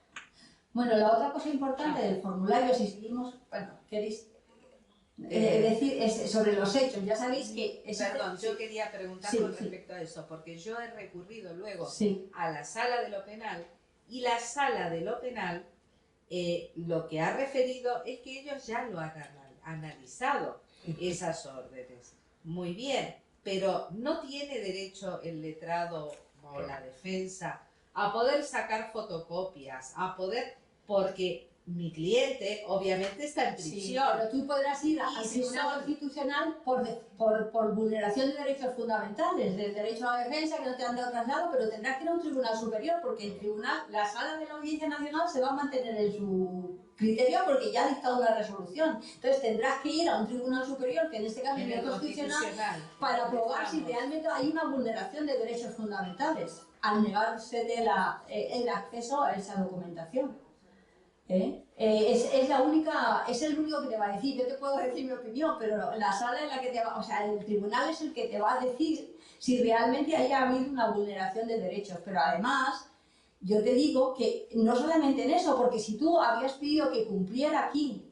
Bueno, la otra cosa importante del formulario, si seguimos, bueno, queréis decir, es sobre los hechos. Ya sabéis que... Perdón, yo quería preguntar Sí, con sí. respecto a eso, porque yo he recurrido luego Sí. a la sala de lo penal y la sala de lo penal lo que ha referido es que ellos ya lo han analizado, esas órdenes. Muy bien, pero no tiene derecho el letrado o la defensa a poder sacar fotocopias, a poder, porque mi cliente obviamente está en Sí, prisión. pero tú podrás ir Y al si Tribunal son- Constitucional por vulneración de derechos fundamentales, del derecho a la defensa, que no te han dado traslado, pero tendrás que ir a un tribunal superior, porque el tribunal, la sala de la Audiencia Nacional se va a mantener en su criterio porque ya ha dictado una resolución. Entonces tendrás que ir a un tribunal superior, que en este caso es En el el Constitucional, para probar si realmente hay una vulneración de derechos fundamentales al negarse el acceso a esa documentación. Es la única, es el único que te va a decir. Yo te puedo decir mi opinión, pero la sala es la que te va, o sea, el tribunal es el que te va a decir si realmente haya habido una vulneración de derechos. Pero además, yo te digo que no solamente en eso, porque si tú habías pedido que cumpliera aquí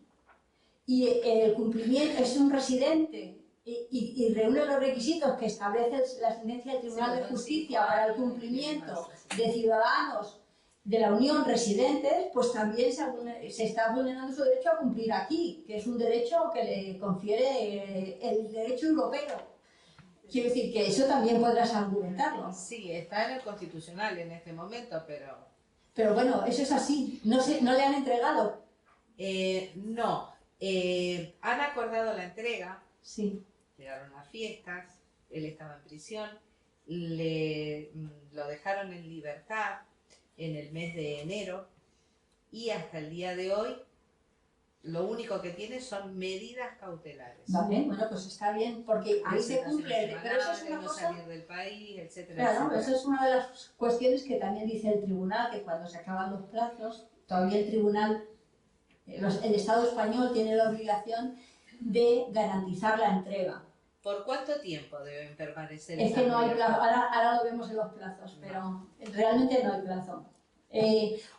y el cumplimiento es un residente y reúne los requisitos que establece la sentencia del Tribunal de Justicia para el cumplimiento de ciudadanos de la Unión residentes, pues también se está vulnerando su derecho a cumplir aquí, que es un derecho que le confiere el derecho europeo. Quiero decir que eso también podrás argumentarlo. Sí, está en el Constitucional en este momento, pero... Pero bueno, eso es así. No le han entregado. No. Han acordado la entrega. Sí. Llegaron las fiestas, él estaba en prisión, lo dejaron en libertad en el mes de enero y hasta el día de hoy lo único que tiene son medidas cautelares. Vale, bueno, pues está bien, porque ahí se cumple, pero eso es una no cosa... salir del país, etcétera, Claro, etcétera. eso es una de las cuestiones que también dice el tribunal, que cuando se acaban los plazos, todavía el tribunal, el Estado español tiene la obligación de garantizar la entrega. ¿Por cuánto tiempo deben permanecer? Es que no hay plazo, ahora lo vemos en los plazos, pero realmente no hay plazo.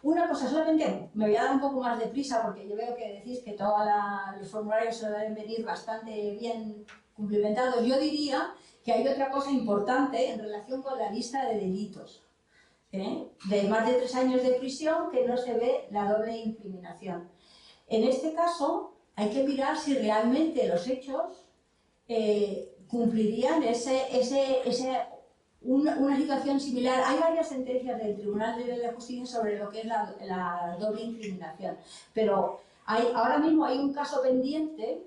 Una cosa, solamente me voy a dar un poco más de prisa porque yo veo que decís que todos los formularios se deben venir bastante bien cumplimentados. Yo diría que hay otra cosa importante en relación con la lista de delitos. De más de 3 años de prisión que no se ve la doble incriminación. En este caso hay que mirar si realmente los hechos cumplirían una situación similar. Hay varias sentencias del Tribunal de Justicia sobre lo que es la doble incriminación, pero ahora mismo hay un caso pendiente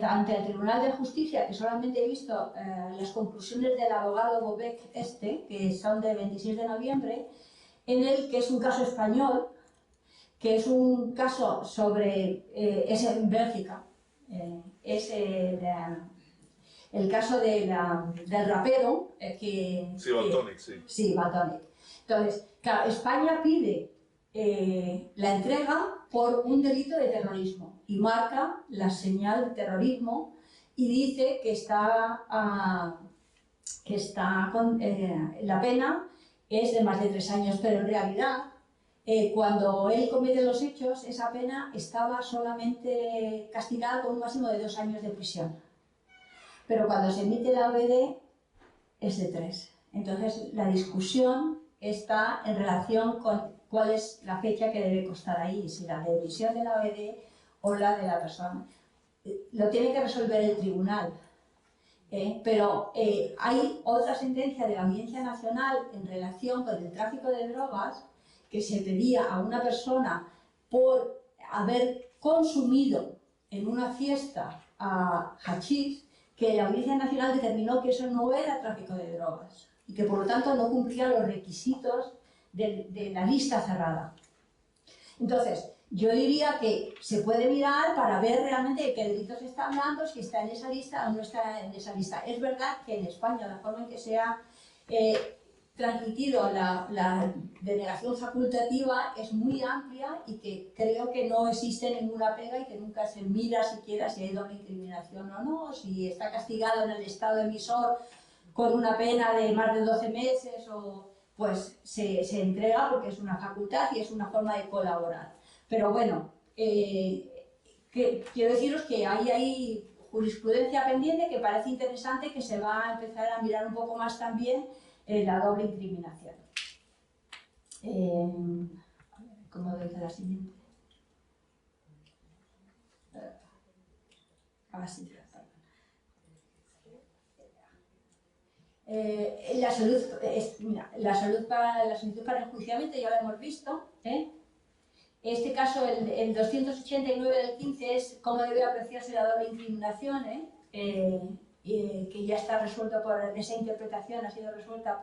ante el Tribunal de Justicia, que solamente he visto las conclusiones del abogado Bobek que son de 26 de noviembre, en el que es un caso español, que es un caso sobre, es en Bélgica, el caso del rapero Sí, Valtonyc, sí. Sí, Valtonyc. Entonces, claro, España pide la entrega por un delito de terrorismo y marca la señal de terrorismo y dice que la pena es de más de 3 años, pero en realidad cuando él comete los hechos, esa pena estaba solamente castigada con un máximo de 2 años de prisión. Pero cuando se emite la OED es de 3. Entonces la discusión está en relación con cuál es la fecha que debe constar ahí, si la de emisión de la OED o la de la persona. Lo tiene que resolver el tribunal. Pero hay otra sentencia de la Audiencia Nacional en relación con el tráfico de drogas que se pedía a una persona por haber consumido en una fiesta hachís, que la Audiencia Nacional determinó que eso no era tráfico de drogas y que por lo tanto no cumplía los requisitos de la lista cerrada. Entonces, yo diría que se puede mirar para ver realmente de qué delito se está hablando, si está en esa lista o no está en esa lista. Es verdad que en España la forma en que se ha transmitido la denegación facultativa es muy amplia y que creo que no existe ninguna pega y que nunca se mira siquiera si hay doble incriminación o no, si está castigado en el estado emisor con una pena de más de 12 meses o pues se entrega porque es una facultad y es una forma de colaborar. Pero bueno, quiero deciros que hay jurisprudencia pendiente que parece interesante, que se va a empezar a mirar un poco más también la doble incriminación. ¿Cómo dice la siguiente? Así. La salud, la salud para la solicitud para enjuiciamiento ya lo hemos visto. Este caso, el 289 del 15, es cómo debe apreciarse la doble incriminación, que ya está resuelto por esa interpretación, ha sido resuelta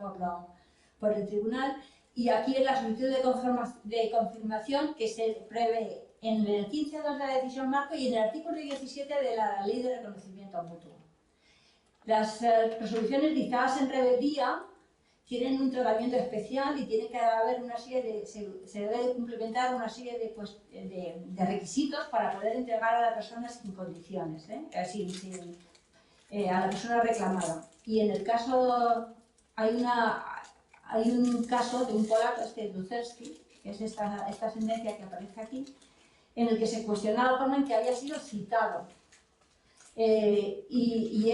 por el tribunal. Y aquí es la solicitud de confirmación que se prevé en el 15.2 de la decisión marco y en el artículo 17 de la Ley de Reconocimiento Mutuo. Las resoluciones dictadas en rebeldía tienen un tratamiento especial y tiene que haber una serie de, se debe de cumplimentar una serie de requisitos para poder entregar a la persona sin condiciones, a la persona reclamada. Y en el caso, hay un caso de un polaco, Lucerski, que es esta sentencia que aparece aquí, en el que se cuestiona la forma en que había sido citado. Y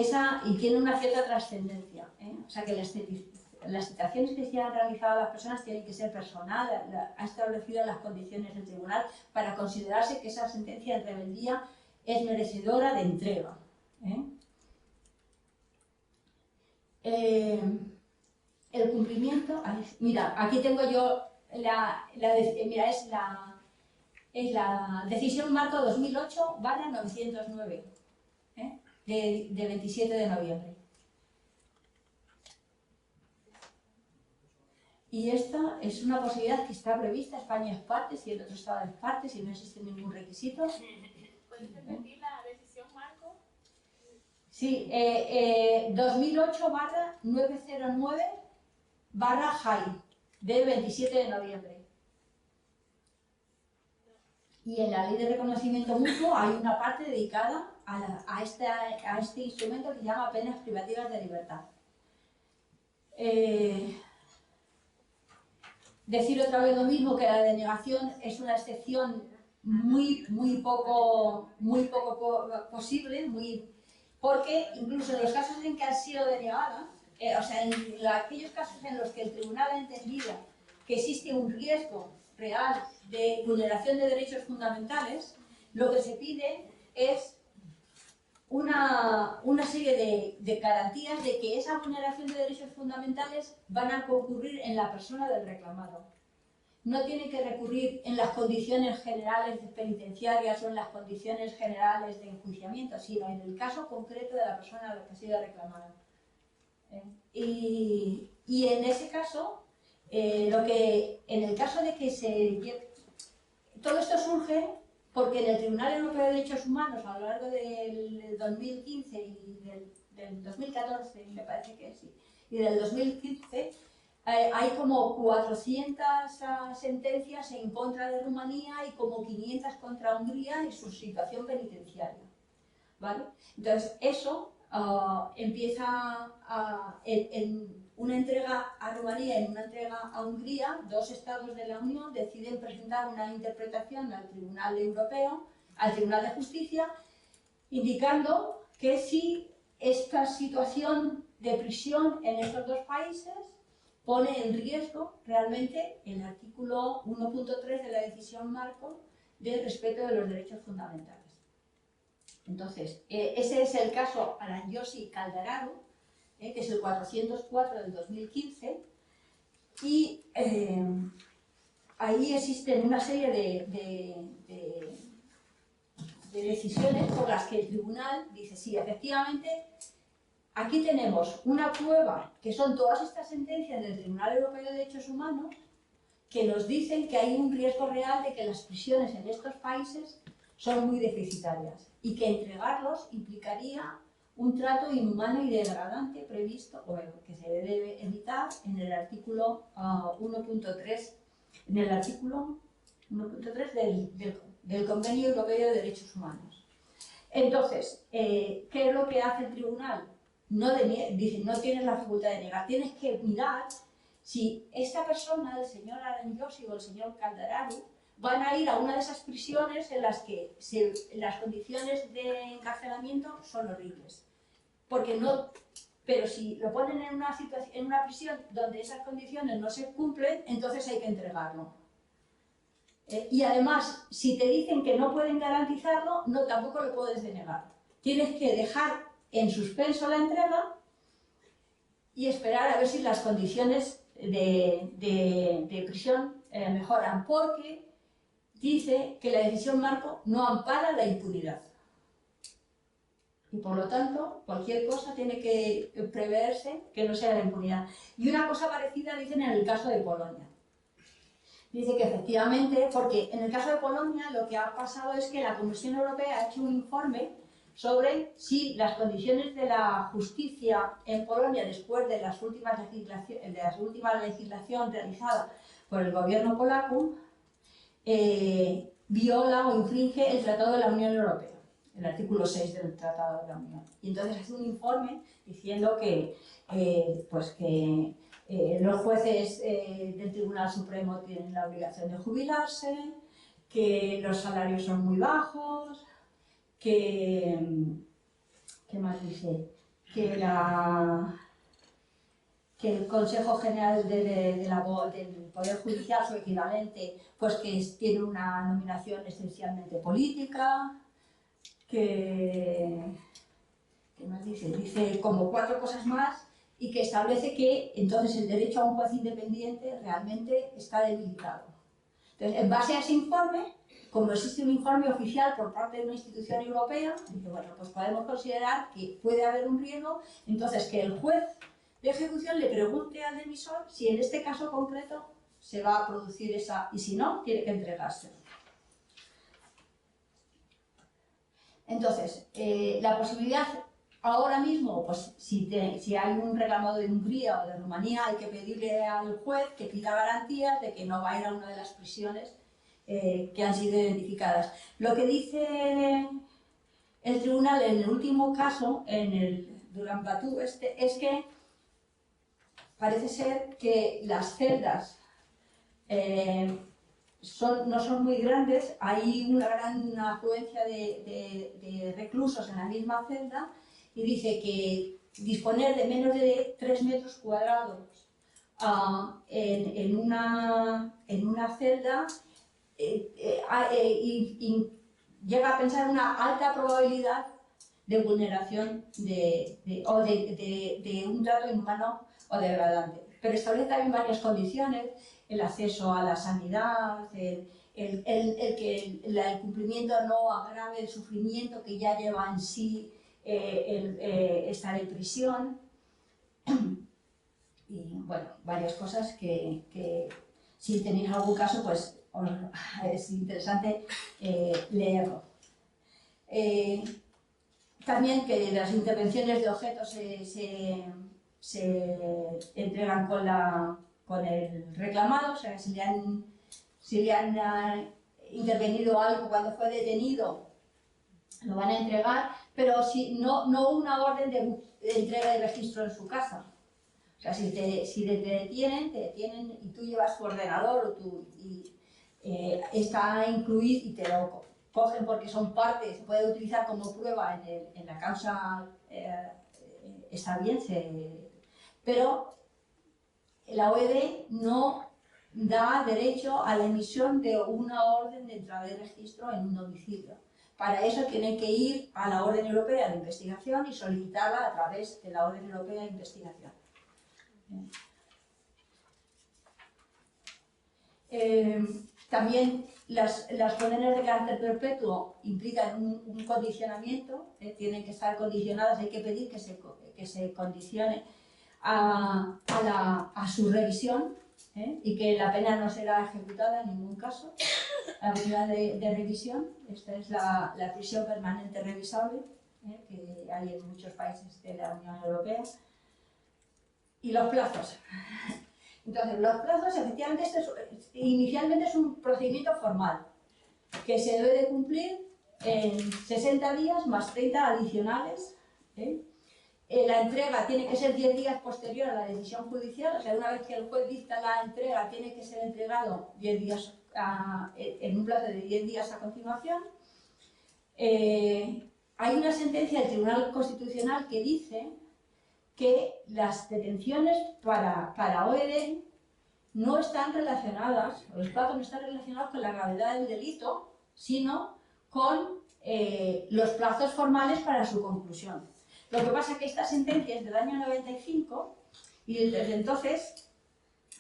tiene una cierta trascendencia, o sea que las citaciones que se han realizado a las personas tienen que ser personal, ha establecido las condiciones del tribunal para considerarse que esa sentencia en rebeldía es merecedora de entrega. el cumplimiento, mira, aquí tengo yo mira, es la decisión marco 2008/909, de 27 de noviembre. Y esta es una posibilidad que está prevista, España es parte, si el otro estado es parte, si no existe ningún requisito. ¿Puedes repetir la decisión marco? Sí, 2008/909/JAI, del 27 de noviembre. Y en la ley de reconocimiento mutuo hay una parte dedicada a este instrumento que se llama penas privativas de libertad. Decir otra vez lo mismo, que la denegación es una excepción muy poco posible, porque incluso en los casos en que han sido denegadas, o sea, en aquellos casos en los que el tribunal ha entendido que existe un riesgo real de vulneración de derechos fundamentales, lo que se pide es una serie de garantías de que esa vulneración de derechos fundamentales van a concurrir en la persona del reclamado. No tiene que recurrir en las condiciones generales penitenciarias o en las condiciones generales de enjuiciamiento, sino en el caso concreto de la persona a la que ha sido reclamada. Y en ese caso, en el caso de que todo esto surge porque en el Tribunal Europeo de Derechos Humanos, a lo largo del 2015 y del 2014, me parece que sí, y del 2015, hay como 400 sentencias en contra de Rumanía y como 500 contra Hungría en su situación penitenciaria, ¿vale? Entonces, eso empieza en una entrega a Rumanía y en una entrega a Hungría. Dos estados de la Unión deciden presentar una interpretación al Tribunal Europeo, al Tribunal de Justicia, indicando que si esta situación de prisión en estos dos países pone en riesgo realmente el artículo 1.3 de la decisión marco de respeto de los derechos fundamentales. Entonces, ese es el caso Aranyosi Caldararu, que es el 404 del 2015, y ahí existen una serie de decisiones por las que el tribunal dice, sí, efectivamente, aquí tenemos una prueba, que son todas estas sentencias del Tribunal Europeo de Derechos Humanos, que nos dicen que hay un riesgo real de que las prisiones en estos países son muy deficitarias y que entregarlos implicaría un trato inhumano y degradante previsto, o que se debe evitar en el artículo 1.3, en el artículo 1.3 del Convenio Europeo de Derechos Humanos. Entonces, ¿qué es lo que hace el tribunal? Dice, no tienes la facultad de negar, tienes que mirar si esta persona, el señor Aranyosi o el señor Caldararu, van a ir a una de esas prisiones en las que las condiciones de encarcelamiento son horribles. Pero si lo ponen en una prisión donde esas condiciones no se cumplen, entonces hay que entregarlo. Y además, si te dicen que no pueden garantizarlo, tampoco lo puedes denegar. Tienes que dejar en suspenso la entrega y esperar a ver si las condiciones de prisión mejoran, porque dice que la decisión marco no ampara la impunidad. Y por lo tanto, cualquier cosa tiene que preverse que no sea la impunidad. Y una cosa parecida dicen en el caso de Polonia. Dice que efectivamente, porque en el caso de Polonia lo que ha pasado es que la Comisión Europea ha hecho un informe sobre si las condiciones de la justicia en Polonia, después de la última legislación realizada por el gobierno polaco, viola o infringe el Tratado de la Unión Europea, el artículo 6 del Tratado de la Unión. Y entonces hace un informe diciendo que los jueces del Tribunal Supremo tienen la obligación de jubilarse, que los salarios son muy bajos, ¿qué más dice? Que el Consejo General del Poder Judicial, su equivalente, pues que tiene una nominación esencialmente política, ¿qué más dice? Dice como 4 cosas más, y que establece que entonces el derecho a un juez independiente realmente está debilitado. Entonces, en base a ese informe, como existe un informe oficial por parte de una institución europea, dice, bueno, pues podemos considerar que puede haber un riesgo, entonces que el juez de ejecución le pregunte al emisor si en este caso concreto se va a producir esa, y si no, tiene que entregarse. Entonces, la posibilidad ahora mismo, pues si hay un reclamado de Hungría o de Rumanía, hay que pedirle al juez que pida garantías de que no va a ir a una de las prisiones que han sido identificadas. Lo que dice el tribunal en el último caso, en el Duran Batu, es que parece ser que las celdas no son muy grandes, hay una gran afluencia de reclusos en la misma celda, y dice que disponer de menos de 3 metros cuadrados en una celda y llega a pensar una alta probabilidad de vulneración de un trato inhumano o degradante. Pero establece también varias condiciones: el acceso a la sanidad, el que el cumplimiento no agrave el sufrimiento que ya lleva en sí estar en prisión, y bueno, varias cosas que si tenéis algún caso, pues es interesante leerlo. También que las intervenciones de objetos se entregan con el reclamado, o sea, si le han intervenido algo cuando fue detenido, lo van a entregar, pero no una orden de entrega de registro en su casa. O sea, si te detienen y tú llevas tu ordenador está incluido y te lo cogen porque son parte, se puede utilizar como prueba en la causa, está bien, pero la OED no da derecho a la emisión de una orden de entrada de registro en un domicilio. Para eso tienen que ir a la Orden Europea de Investigación y solicitarla a través de la Orden Europea de Investigación. También las condenas de carácter perpetuo implican un condicionamiento, tienen que estar condicionadas, hay que pedir que se condicione a su revisión, y que la pena no será ejecutada en ningún caso. La posibilidad de revisión, esta es la prisión permanente revisable, que hay en muchos países de la Unión Europea. Y los plazos. Entonces, los plazos, efectivamente, inicialmente es un procedimiento formal que se debe de cumplir en 60 días más 30 adicionales. La entrega tiene que ser 10 días posterior a la decisión judicial, o sea, una vez que el juez dicta la entrega, tiene que ser entregado 10 días en un plazo de 10 días a continuación. Hay una sentencia del Tribunal Constitucional que dice que las detenciones para OED no están relacionadas, los plazos no están relacionados con la gravedad del delito, sino con los plazos formales para su conclusión. Lo que pasa es que esta sentencia es del año 95 y desde entonces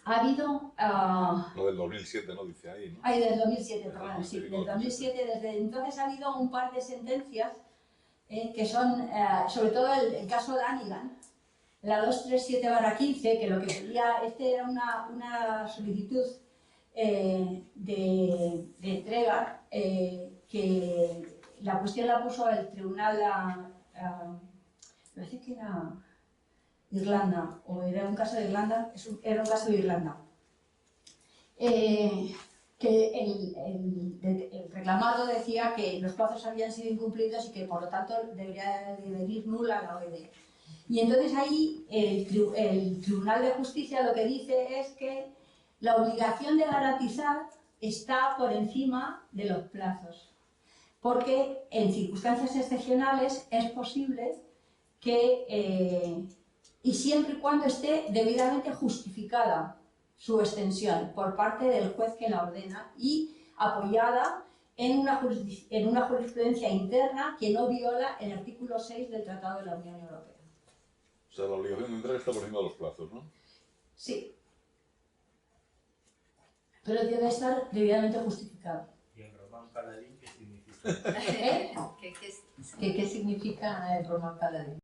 ha habido... Lo del 2007, ¿no? Dice ahí, ¿no? Ay, del 2007, perdón, sí, del 2007. Desde entonces ha habido un par de sentencias que son, sobre todo el caso de Hannigan, la 237/15, que lo que pedía, era una solicitud de entrega, que la cuestión la puso el tribunal, me parece que era Irlanda, o era un caso de Irlanda, era un caso de Irlanda, que el reclamado decía que los plazos habían sido incumplidos y que por lo tanto debería de venir nula la OED. Y entonces ahí el Tribunal de Justicia lo que dice es que la obligación de garantizar está por encima de los plazos, porque en circunstancias excepcionales es posible que, y siempre y cuando esté debidamente justificada su extensión por parte del juez que la ordena y apoyada en una jurisprudencia interna que no viola el artículo 6 del Tratado de la Unión Europea. O sea, la obligación de entrega está por encima de los plazos, ¿no? Sí, Pero debe estar debidamente justificado. ¿Y en Román Paladín qué significa? ¿qué significa el Román Paladín?